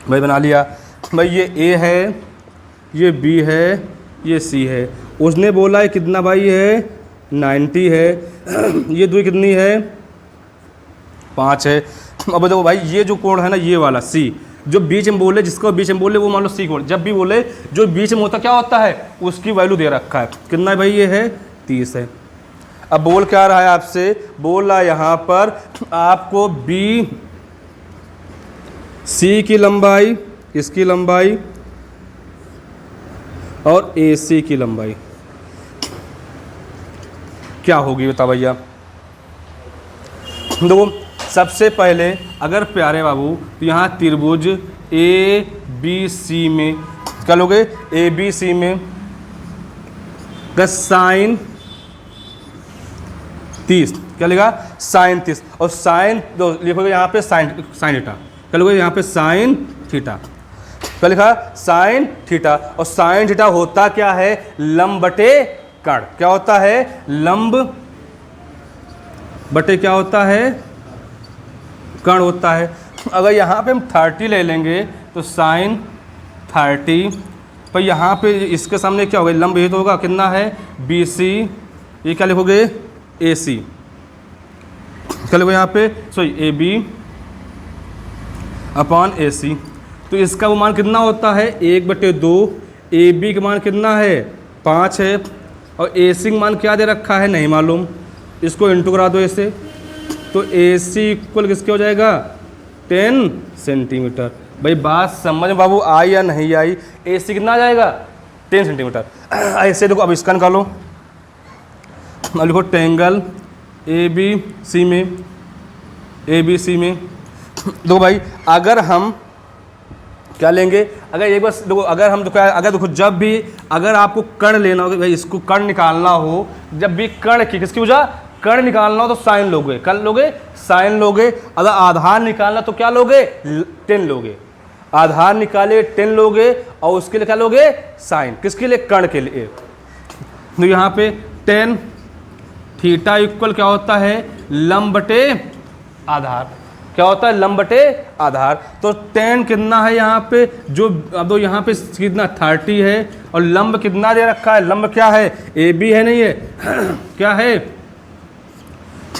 Speaker 1: भाई बना लिया। भाई ये A है, ये B है, ये C है। उसने बोला है कितना भाई है, 90 है। ये दूरी कितनी है, 5 है। अब देखो भाई ये जो कोण है ना, ये वाला C, जो बीच में बोले, जिसको बीच में बोले वो मान लो सी कोण, जब भी बोले जो बीच में होता क्या होता है उसकी वैल्यू दे रखा है। कितना है भाई, ये है 30 है। अब बोल क्या रहा है आपसे, बोल रहा है यहाँ पर आपको बी सी की लंबाई, इसकी लंबाई और ए सी की लंबाई क्या होगी बता भैया। देखो सबसे पहले अगर प्यारे बाबू तो यहाँ त्रिभुज ए बी सी में क्या लोगे, ए बी सी में साइन 30 क्या लिखा, साइन 30, और साइन लिखोगे यहाँ पे साइन थीटा, क्या लोगे यहाँ पे साइन थीटा, क्या लिखा साइन थीटा। और साइन थीटा होता क्या है, लंब बटे कर्ण। क्या होता है, लंब बटे क्या होता है, कर्ण होता है। अगर यहाँ पे हम 30 ले लेंगे तो साइन 30, पर यहाँ पे इसके सामने क्या होगा, लंब ये तो होगा, कितना है बी सी, ये क्या लिखोगे ए सी, क्या लिखोगे यहाँ पे सॉरी ए बी अपॉन ए सी। तो इसका वो मान कितना होता है 1/2, ए बी का मान कितना है 5 है, और ए सी का मान क्या दे रखा है नहीं मालूम, इसको इंटू करा दो ऐसे, तो ए सी इक्वल किसके हो जाएगा 10 सेंटीमीटर। भाई बात समझ में बाबू आई या नहीं आई, ए सी कितना आ जाएगा 10 सेंटीमीटर। ऐसे देखो अब इसका निकालो, अब लिखो टेंगल ए बी सी में, ए बी सी में। देखो भाई अगर हम क्या लेंगे, अगर एक बार देखो, अगर हम देखो, अगर देखो जब भी अगर आपको कर्ण लेना हो, भाई इसको कर्ण निकालना हो, जब भी कर्ण की किसकी वजह कर्ण निकालना हो तो साइन लोगे, कर्ण लोगे साइन लोगे। अगर आधार निकालना तो क्या लोगे 10 लोगे, आधार निकाले 10 लोगे, और उसके लिए क्या लोगे साइन, किसके लिए कर्ण के लिए। तो यहाँ पे 10 थीटा इक्वल क्या होता है लंब बटे आधार, क्या होता है लंब बटे आधार। तो 10 कितना है यहाँ पे, जो अब तो यहाँ पे कितना 30 है, और लंब कितना दे रखा है, लंब क्या है ए बी है नहीं है क्या है,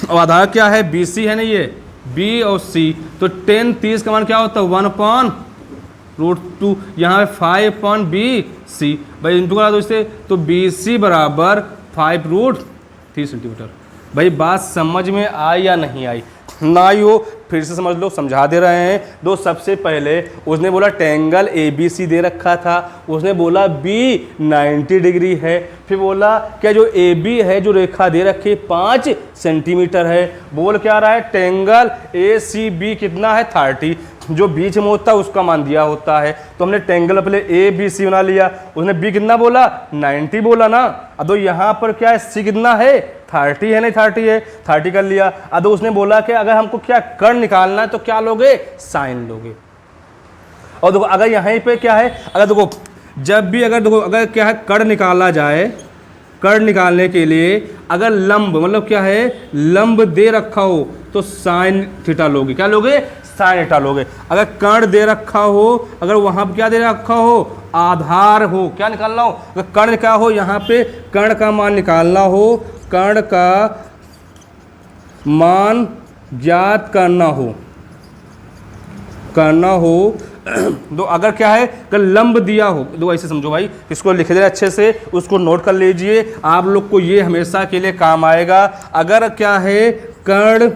Speaker 1: और आधार क्या है बी सी है नहीं है, बी और सी। तो 10 30 का मान क्या होता है 1/√2, यहाँ पे 5/BC, भाई इंटू करा दो इससे, तो BC बराबर 5√3 सेंटीमीटर। भाई बात समझ में आई या नहीं आई, ना ही हो फिर से समझ लो, समझा दे रहे हैं। दो सबसे पहले उसने बोला टेंगल ए बी सी दे रखा था, उसने बोला बी 90 डिग्री है, फिर बोला क्या जो ए बी है जो रेखा दे रखी 5 सेंटीमीटर है। बोल क्या रहा है टेंगल ए सी बी कितना है 30, जो बीच में होता है उसका मान दिया होता है। तो हमने टेंगल पहले ए बी सी बना लिया, उसने बी कितना बोला 90 बोला ना। अब तो यहाँ पर क्या है सी कितना है 30 है नहीं 30 है, 30 कर लिया। अब उसने बोला कि अगर हमको क्या कर्ण निकालना है तो क्या लोगे साइन लोगे। और देखो अगर यहाँ पे क्या है, अगर देखो जब भी अगर देखो अगर क्या है कर्ण निकाला जाए, कर्ण निकालने के लिए अगर लंब मतलब क्या है लंब दे रखा हो तो साइन थीटा लोगे, क्या लोगे साइन थीटा लोगे। अगर कर्ण दे रखा हो, अगर वहाँ पर क्या दे रखा हो आधार हो, क्या निकालना हो, अगर कर्ण क्या हो यहाँ पे कर्ण का मान निकालना हो, कर्ण का मान ज्ञात करना हो तो अगर क्या है अगर लंब दिया हो, दो ऐसे समझो भाई, इसको लिख देना अच्छे से, उसको नोट कर लीजिए, आप लोग को ये हमेशा के लिए काम आएगा। अगर क्या है कर्ण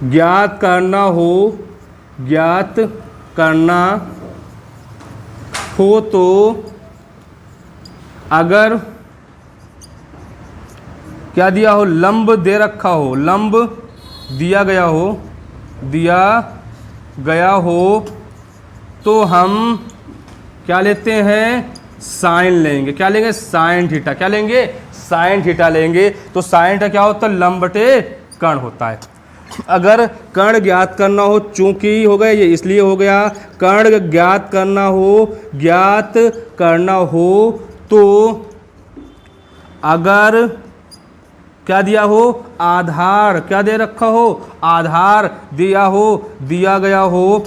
Speaker 1: ज्ञात करना हो तो अगर क्या दिया हो लंब दे रखा हो, लंब दिया गया हो तो हम क्या लेते हैं साइन लेंगे, क्या लेंगे साइन थीटा, क्या लेंगे साइन थीटा लेंगे। तो साइन थीटा क्या होता है लंब बटे कर्ण होता है। अगर कर्ण ज्ञात करना हो, चूंकि हो गया ये इसलिए हो गया, कर्ण ज्ञात करना हो तो अगर क्या दिया हो आधार, क्या दे रखा हो आधार दिया गया हो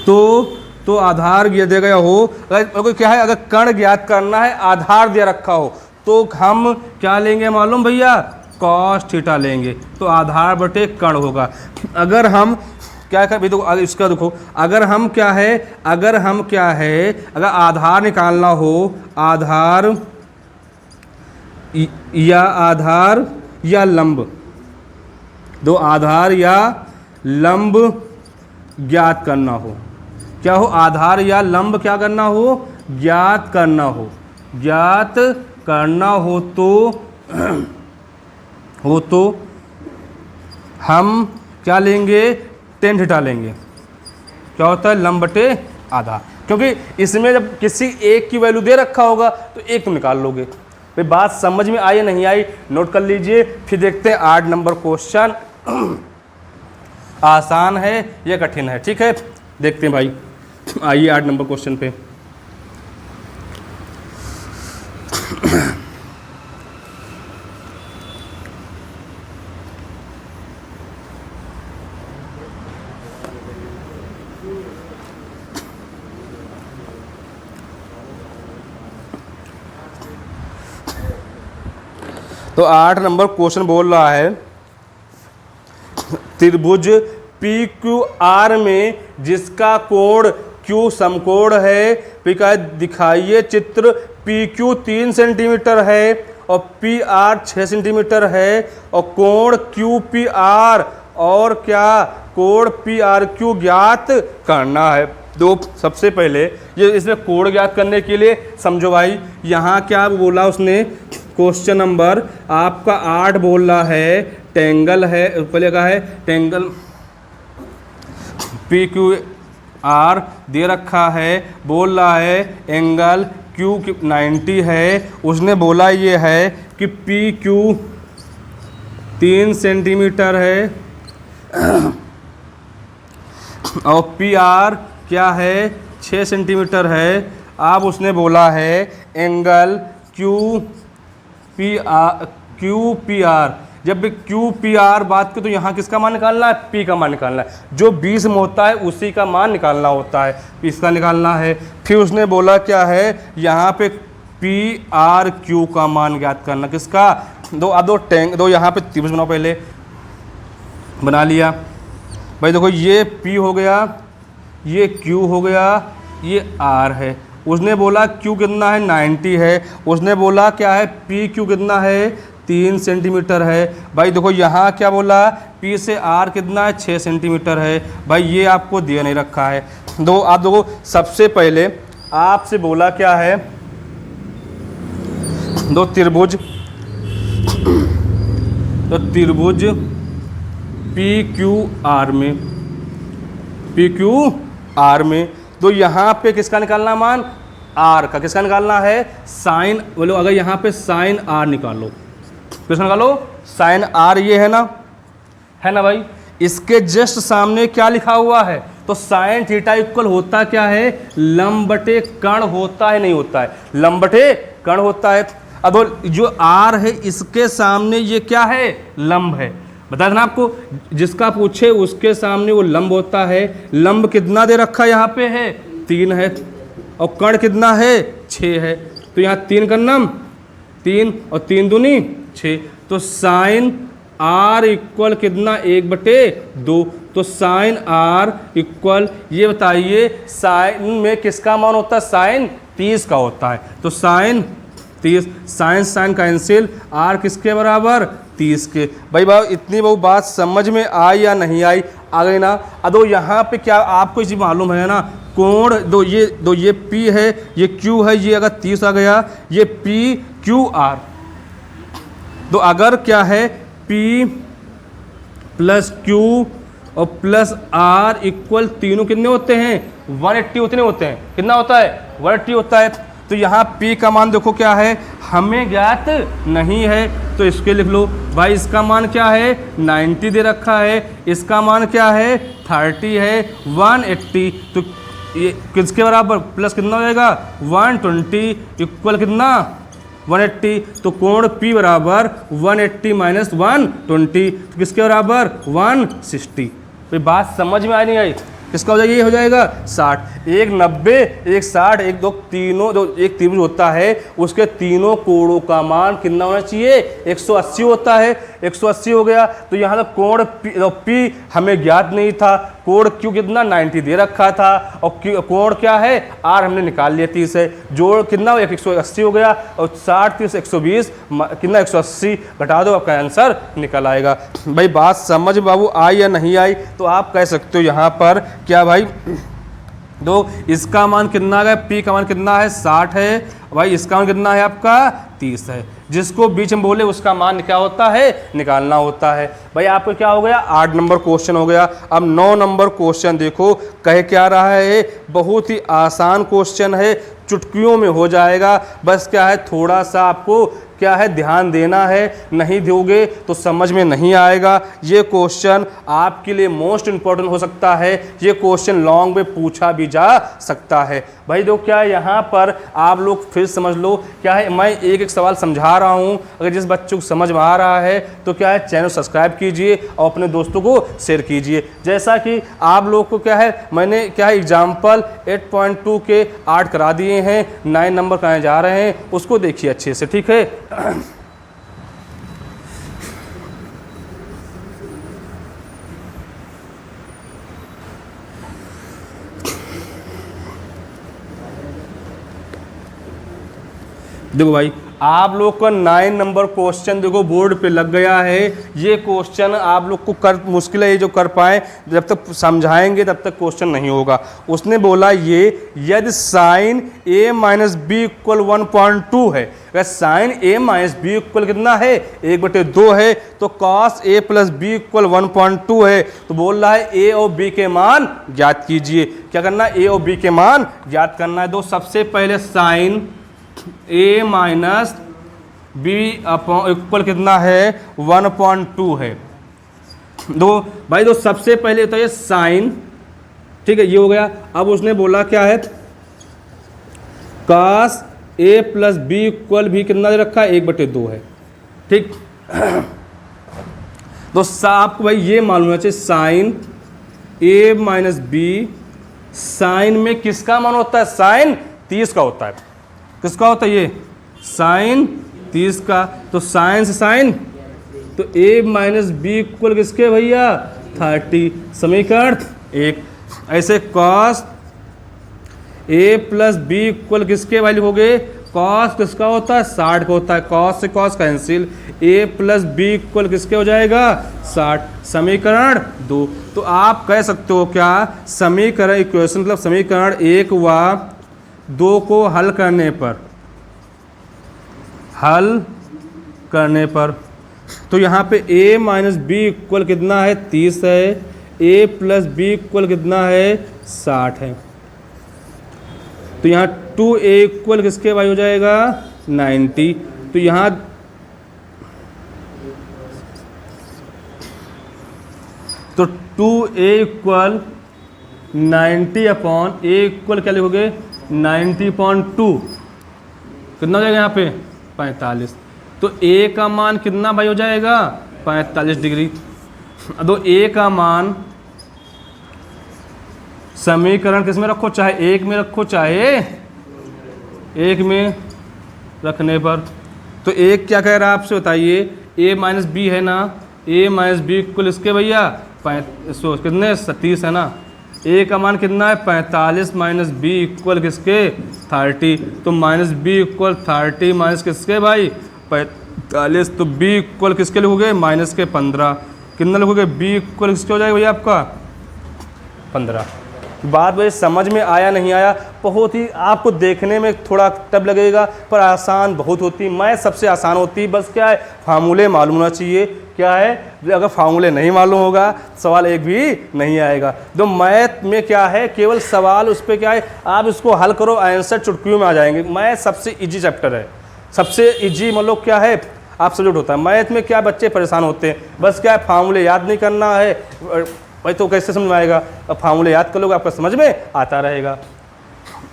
Speaker 1: तो आधार दिया गया हो। अगर क्या है अगर कर्ण ज्ञात करना है आधार दे रखा हो तो हम क्या लेंगे मालूम भैया कॉस थीटा लेंगे तो आधार बटे कर्ण होगा। अगर हम क्या कर देखो इसका देखो, अगर हम क्या है अगर आधार निकालना हो, आधार या लंब, दो आधार या लंब ज्ञात करना हो, क्या हो आधार या लंब क्या करना हो, ज्ञात करना हो तो हम क्या लेंगे, टेन थीटा लेंगे। क्या होता है, लंब बटे आधा, क्योंकि इसमें जब किसी एक की वैल्यू दे रखा होगा तो एक तुम निकाल लोगे। भाई बात समझ में आई या नहीं आई, नोट कर लीजिए। फिर देखते हैं 8 नंबर क्वेश्चन आसान है या कठिन है। ठीक है, देखते हैं भाई, आइए 8 नंबर क्वेश्चन पे। तो 8 नंबर क्वेश्चन बोल रहा है, त्रिभुज पी क्यू आर में जिसका कोण क्यू समकोण है, दिखाइए चित्र पी क्यू 3 सेंटीमीटर है और पी आर 6 सेंटीमीटर है और कोण क्यू पी आर और क्या कोण पी आर क्यू ज्ञात करना है। तो सबसे पहले ये इसमें कोण ज्ञात करने के लिए समझो भाई, यहाँ क्या बोला उसने, क्वेश्चन नंबर आपका 8 बोल रहा है टेंगल है, पहले कहा है टेंगल पी क्यू आर दे रखा है, बोल रहा है एंगल क्यू 90 है, उसने बोला ये है कि पी क्यू 3 सेंटीमीटर है और पी आर क्या है 6 सेंटीमीटर है। अब उसने बोला है एंगल क्यू पी आर, जब भी क्यू पी आर बात की तो यहाँ किसका मान निकालना है, पी का मान निकालना है, जो 20 में होता है उसी का मान निकालना होता है, इसका निकालना है। फिर उसने बोला क्या है, यहाँ पे पी आर क्यू का मान ज्ञात करना, किसका, दो यहाँ पे त्रिभुज बनाओ, पहले बना लिया भाई। देखो ये P हो गया, ये Q हो गया, ये R है। उसने बोला Q कितना है 90 है, उसने बोला क्या है पी क्यू कितना है 3 सेंटीमीटर है। भाई देखो यहाँ क्या बोला P से R कितना है 6 सेंटीमीटर है। भाई ये आपको दिया नहीं रखा है। आप देखो सबसे पहले आपसे बोला क्या है, दो त्रिभुज, तो त्रिभुज पी क्यू आर में तो यहाँ पे किसका निकालना मान, आर का। किसका निकालना है, साइन, बोलो अगर यहाँ पे साइन आर निकालो, किसका निकालो, साइन आर, ये है ना भाई। इसके जस्ट सामने क्या लिखा हुआ है, तो साइन थीटा इक्वल होता क्या है, लंब बटे कर्ण होता है, नहीं होता है, लंब बटे कर्ण होता है। अब जो आर है इसके सामने ये क्या है, लंब है। बता देना आपको, जिसका पूछे उसके सामने वो लंब होता है। लंब कितना दे रखा यहाँ पे है, 3 है, और कर्ण कितना है 6 है। तो यहाँ 3 का नम 3 और 3 दूनी 6, तो साइन आर इक्वल कितना 1/2। तो साइन आर इक्वल, ये बताइए साइन में किसका मान होता है, साइन 30 का होता है। तो साइन 30, साइन कैंसिल, आर किसके बराबर 30 के। भाई इतनी बहुत बात समझ में आई या नहीं आई, आ गई ना। अब यहाँ पे क्या आपको इसी मालूम है ना, कोण दो ये P है, ये Q है, ये अगर 30 आ गया, ये P Q R, तो अगर क्या है P प्लस Q और प्लस R इक्वल तीनों कितने होते हैं, 180 उतने होते हैं। कितना होता है, 180 होता है। तो यहाँ P का मान देखो क्या है, हमें ज्ञात नहीं है, तो इसके लिख लो भाई। इसका मान क्या है 90 दे रखा है, इसका मान क्या है 30 है, 180, तो ये किसके बराबर, प्लस कितना हो जाएगा 120 इक्वल कितना 180। तो कोण P बराबर 180 माइनस 120, तो किसके बराबर 160। तो बात समझ में आई नहीं आई, किसका हो जाएगा, ये हो जाएगा 60। एक 90, एक 60, एक दो तीनों, जो एक त्रिभुज होता है उसके तीनों कोणों का मान कितना होना चाहिए, 180 होता है। 180 हो गया। तो यहाँ तक कोण P हमें ज्ञात नहीं था, कोण Q कितना 90 दे रखा था, और कोण क्या है R हमने निकाल लिया 30 है। जोड़ कितना 180 हो गया, और 60 30 120 कितना 180, घटा दो, आपका आंसर निकल आएगा। भाई बात समझ बाबू आई या नहीं आई, तो आप कह सकते हो यहाँ पर क्या भाई, दो इसका मान कितना है, P का मान कितना है 60 है भाई, इसका मान कितना है आपका 30 है। जिसको बीच में बोले उसका मान क्या होता है, निकालना होता है। भाई आपको क्या हो गया, 8 नंबर क्वेश्चन हो गया। अब 9 नंबर क्वेश्चन देखो कह क्या रहा है, बहुत ही आसान क्वेश्चन है, चुटकियों में हो जाएगा। बस क्या है, थोड़ा सा आपको क्या है ध्यान देना है, नहीं दोगे तो समझ में नहीं आएगा। ये क्वेश्चन आपके लिए मोस्ट इंपॉर्टेंट हो सकता है, ये क्वेश्चन लॉन्ग में पूछा भी जा सकता है। भाई देखो क्या है, यहाँ पर आप लोग फिर समझ लो क्या है, मैं एक एक सवाल समझा रहा हूँ, अगर जिस बच्चों को समझ में आ रहा है तो क्या है चैनल सब्सक्राइब कीजिए और अपने दोस्तों को शेयर कीजिए। जैसा कि आप लोग को क्या है, मैंने क्या है एग्जाम्पल 8.2 के 8 करा दिए हैं, 9 नंबर कराए जा रहे हैं, उसको देखिए अच्छे से, ठीक है। देखो भाई आप लोग का 9 नंबर क्वेश्चन देखो बोर्ड पे लग गया है। ये क्वेश्चन आप लोग को कर मुश्किल है, ये जो कर पाए, जब तक समझाएंगे तब तक क्वेश्चन नहीं होगा। उसने बोला ये यदि sine a minus B equal 1.2 है, अगर sine a minus B equal कितना है 1/2 है, तो cos a plus B equal 1.2 है। तो बोल रहा है a और b के मान ज्ञात कीजिए। क्या करना है, a और b के मान ज्ञात करना है। दो सबसे पहले sine a minus B equal कितना है 1.2 है। दो भाई दो सबसे पहले होता है साइन, ठीक है, ये हो गया। अब उसने बोला क्या है, cos a plus B equal भी कितना दे रखा है 1/2 है, ठीक। तो आपको भाई ये मालूम होना चाहिए sine a minus B, sine में किसका मान होता है, साइन 30 का होता है। किसका होता है ये, साइन 30 का। तो साइन से साइन, तो a माइनस बी इक्वल किसके भैया 30, समीकरण 1। ऐसे cos a plus B equal किसके वैल्यू हो गए, cos किसका होता है 60 का होता है, cos से cos cancel, a plus B equal किसके हो जाएगा 60, समीकरण 2। तो आप कह सकते हो क्या, समीकरण इक्वेशन मतलब समीकरण 1 व 2 को हल करने पर तो यहाँ पे a माइनस बी इक्वल कितना है 30 है, a प्लस बी इक्वल कितना है 60 है। तो यहाँ 2a इक्वल किसके भाई हो जाएगा 90। तो यहाँ तो 2a equal 90 upon a equal क्या लिखोगे 90.2, कितना हो जाएगा यहाँ पे 45। तो a का मान कितना भाई हो जाएगा 45 डिग्री। तो a का मान समीकरण किस में रखो, चाहे 1 में रखो चाहे 1 में रखने पर। तो 1 क्या कह रहा है आपसे बताइए, a माइनस बी है ना, a माइनस बी इक्वल इसके भैया कितने 30 है ना, a का मान कितना है 45 माइनस बी इक्वल किसके 30। तो माइनस बी इक्वल 30 माइनस किसके भाई 45। तो b इक्वल किसके लिखोगे माइनस के 15, कितना लिखोगे b इक्वल किसके हो जाएगा भैया आपका 15। बात भाई समझ में आया नहीं आया, बहुत ही आपको देखने में थोड़ा टफ लगेगा पर आसान बहुत होती, मैथ सबसे आसान होती। बस क्या है फार्मूले मालूम होना चाहिए। क्या है, अगर फार्मूले नहीं मालूम होगा सवाल एक भी नहीं आएगा। तो मैथ में क्या है, केवल सवाल उस पर क्या है आप इसको हल करो, आंसर चुटकियों में आ जाएंगे। मैथ सबसे इजी चैप्टर है, सबसे इजी मतलब क्या है आप सब्जेक्ट होता है। मैथ में क्या बच्चे परेशान होते हैं, बस क्या है फार्मूले याद नहीं करना है भाई, तो कैसे समझ में आएगा। अब फार्मूले याद कर लोगे आपका समझ में आता रहेगा।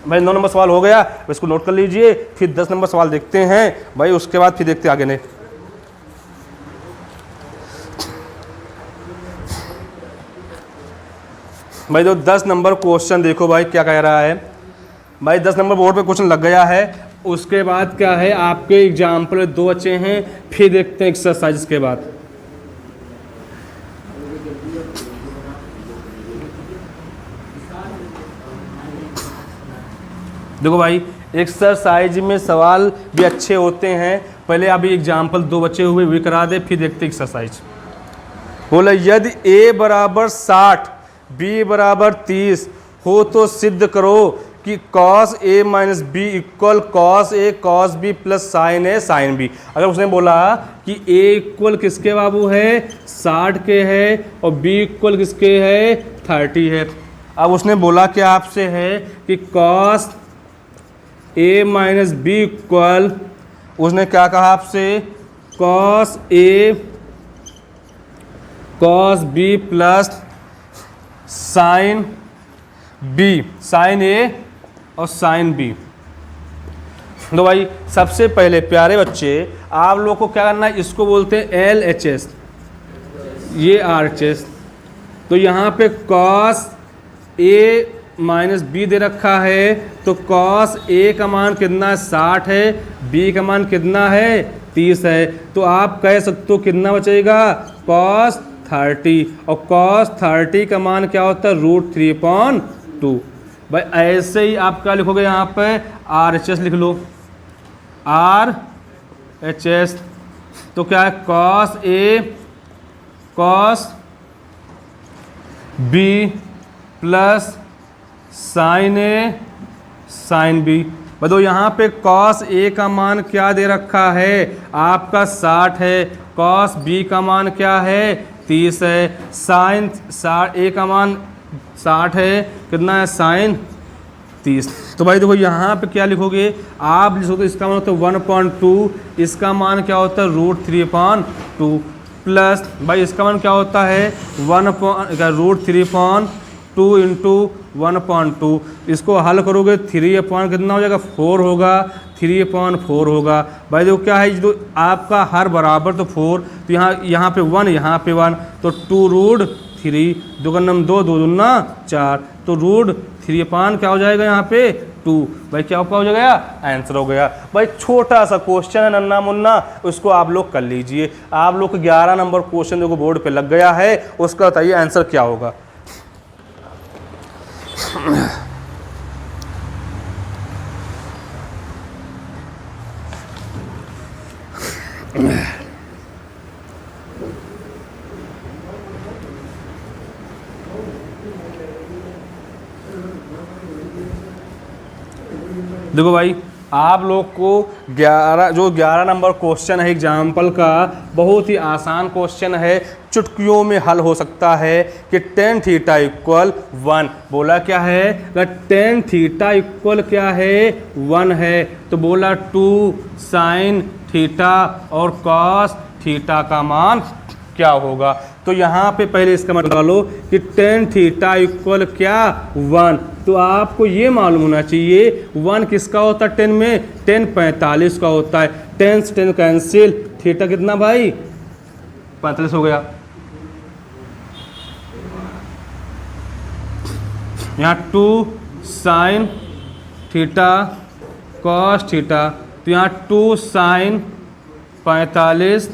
Speaker 1: भाई 9 नंबर सवाल हो गया, इसको नोट कर लीजिए। फिर 10 नंबर सवाल देखते हैं भाई, उसके बाद फिर देखते आगे ने। भाई तो 10 नंबर क्वेश्चन देखो भाई क्या कह रहा है भाई। 10 नंबर बोर्ड पे क्वेश्चन लग गया है। उसके बाद क्या है, आपके एग्जाम्पल 2 बचे हैं, फिर देखते हैं एक्सरसाइज के बाद। देखो भाई एक्सरसाइज में सवाल भी अच्छे होते हैं। पहले अभी एग्जाम्पल 2 बचे हुए भी करा दे, फिर देखते एक्सरसाइज। बोला यदि a बराबर 60 b बराबर 30 हो तो सिद्ध करो कि cos a minus B equal cos a cos b plus sin a sin b। अगर उसने बोला कि a इक्वल किसके बाबू है 60 के है और b इक्वल किसके है 30 है। अब उसने बोला कि आपसे है कि cos a minus B equal, उसने क्या कहा आपसे, cos a cos b plus sin b, sin a और sin b। तो भाई सबसे पहले प्यारे बच्चे आप लोग को क्या करना है, इसको बोलते हैं LHS, ये RHS। तो यहाँ पे cos a माइनस बी दे रखा है, तो cos a का मान कितना है 60 है, b का मान कितना है 30 है। तो आप कह सकते हो कितना बचेगा cos 30, और cos 30 का मान क्या होता है √3/2। भाई ऐसे ही आप क्या लिखोगे, यहाँ पे RHS लिख लो, RHS। तो क्या है cos a cos b plus sin a sin b। बताओ यहाँ पे cos a का मान क्या दे रखा है आपका 60 है, cos b का मान क्या है 30 है, sin a का मान 60 है, कितना है sin 30। तो भाई देखो यहाँ पे क्या लिखोगे आप, लिखोगे इसका मान होता है 1/2, इसका मान क्या होता है √3/2 प्लस भाई इसका मान क्या होता है √3/2 इंटू 1/2। इसको हल करोगे 3 कितना हो जाएगा 4 होगा, 3/4 होगा। भाई देखो क्या है, जो आपका हर बराबर तो 4, तो यहाँ पे 1, यहाँ पे 1, तो 2√3, 2 नम 2, 2 दूना 4, तो √3 क्या हो जाएगा यहाँ पे 2। भाई क्या हो जाएगा, आंसर हो गया। भाई छोटा सा क्वेश्चन है नन्ना मुन्ना, उसको आप लोग कर लीजिए। आप लोग को 11 नंबर क्वेश्चन देखो बोर्ड पे लग गया है, उसका बताइए आंसर क्या होगा। देखो भाई आप लोग को 11 नंबर क्वेश्चन है एग्जाम्पल का, बहुत ही आसान क्वेश्चन है, चुटकियों में हल हो सकता है कि tan थीटा इक्वल 1। बोला क्या है, tan थीटा इक्वल क्या है 1 है, तो बोला 2 sin थीटा और cos थीटा का मान क्या होगा। तो यहाँ पे पहले इसका मतलब निकालो कि tan थीटा इक्वल क्या 1। तो आपको ये मालूम होना चाहिए 1 किसका होता है 10 में, tan 45 का होता है। 10 से 10 कैंसिल, थीटा कितना भाई 45 हो गया। यहाँ 2 sin थीटा cos थीटा, तो यहाँ 2 sin 45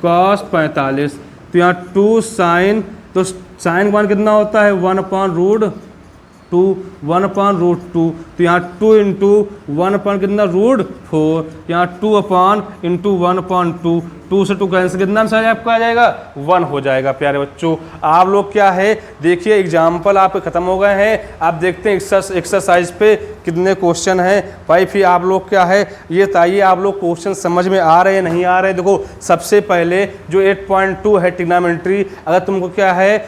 Speaker 1: cos 45, तो यहाँ 2 sin, तो sin का मान कितना होता है 1/√2, 1/√2, तो यहाँ 2 इंटू 1 कितना √4, यहाँ 2/(1/2), 2 से 2 कैंसिल, कितना आंसर आपका आ जाएगा 1 हो जाएगा। प्यारे बच्चों आप लोग क्या है देखिए एग्जाम्पल आपके ख़त्म हो गए हैं। आप देखते हैं एक्सरसाइज पे कितने क्वेश्चन हैं। भाई फिर आप लोग क्या है ये बताइए आप लोग क्वेश्चन समझ में आ रहे हैं नहीं आ रहे। देखो सबसे पहले जो 8.2 है ट्रिग्नोमेट्री, अगर तुमको क्या है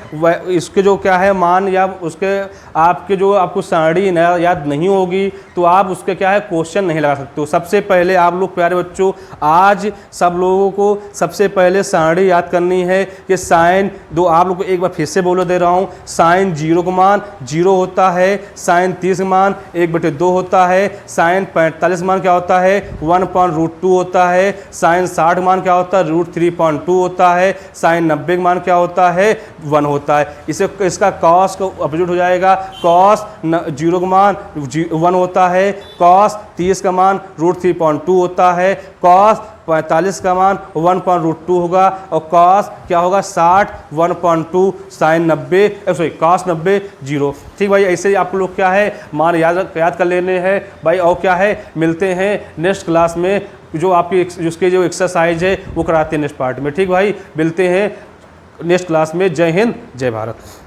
Speaker 1: इसके जो क्या है मान या उसके आपके जो आपको सारणी याद नहीं होगी तो आप उसके क्या है क्वेश्चन नहीं लगा सकते हो। सबसे पहले आप लोग प्यारे बच्चों आज सब लोगों को सबसे पहले सारणी याद करनी है कि साइन दो, आप लोग को एक बार फिर से बोलो दे रहा हूँ, साइन 0 का मान 0 होता है, साइन 30 का मान 1/2 होता है, साइन 45 का मान क्या होता है 1/√2 होता है, साइन 60 का मान क्या होता है √3.2 होता है, साइन 90 का मान क्या होता है 1 होता है। इसे इसका कॉस को अपोजिट हो जाएगा, कॉस 0 का मान 1 होता है, कॉस 30 का मान √3.2 होता है, कॉस 45 का मान 1/√2 होगा, और कॉस क्या होगा 60 1/2, साइन 90 सॉरी कॉस 90 0। ठीक भाई, ऐसे ही आप लोग क्या है मान याद कर लेने हैं भाई। और क्या है, मिलते हैं नेक्स्ट क्लास में, जो आपकी जिसके जो एक्सरसाइज है वो कराते हैं नेक्स्ट पार्ट में। ठीक भाई, मिलते हैं नेक्स्ट क्लास में। जय हिंद, जय भारत।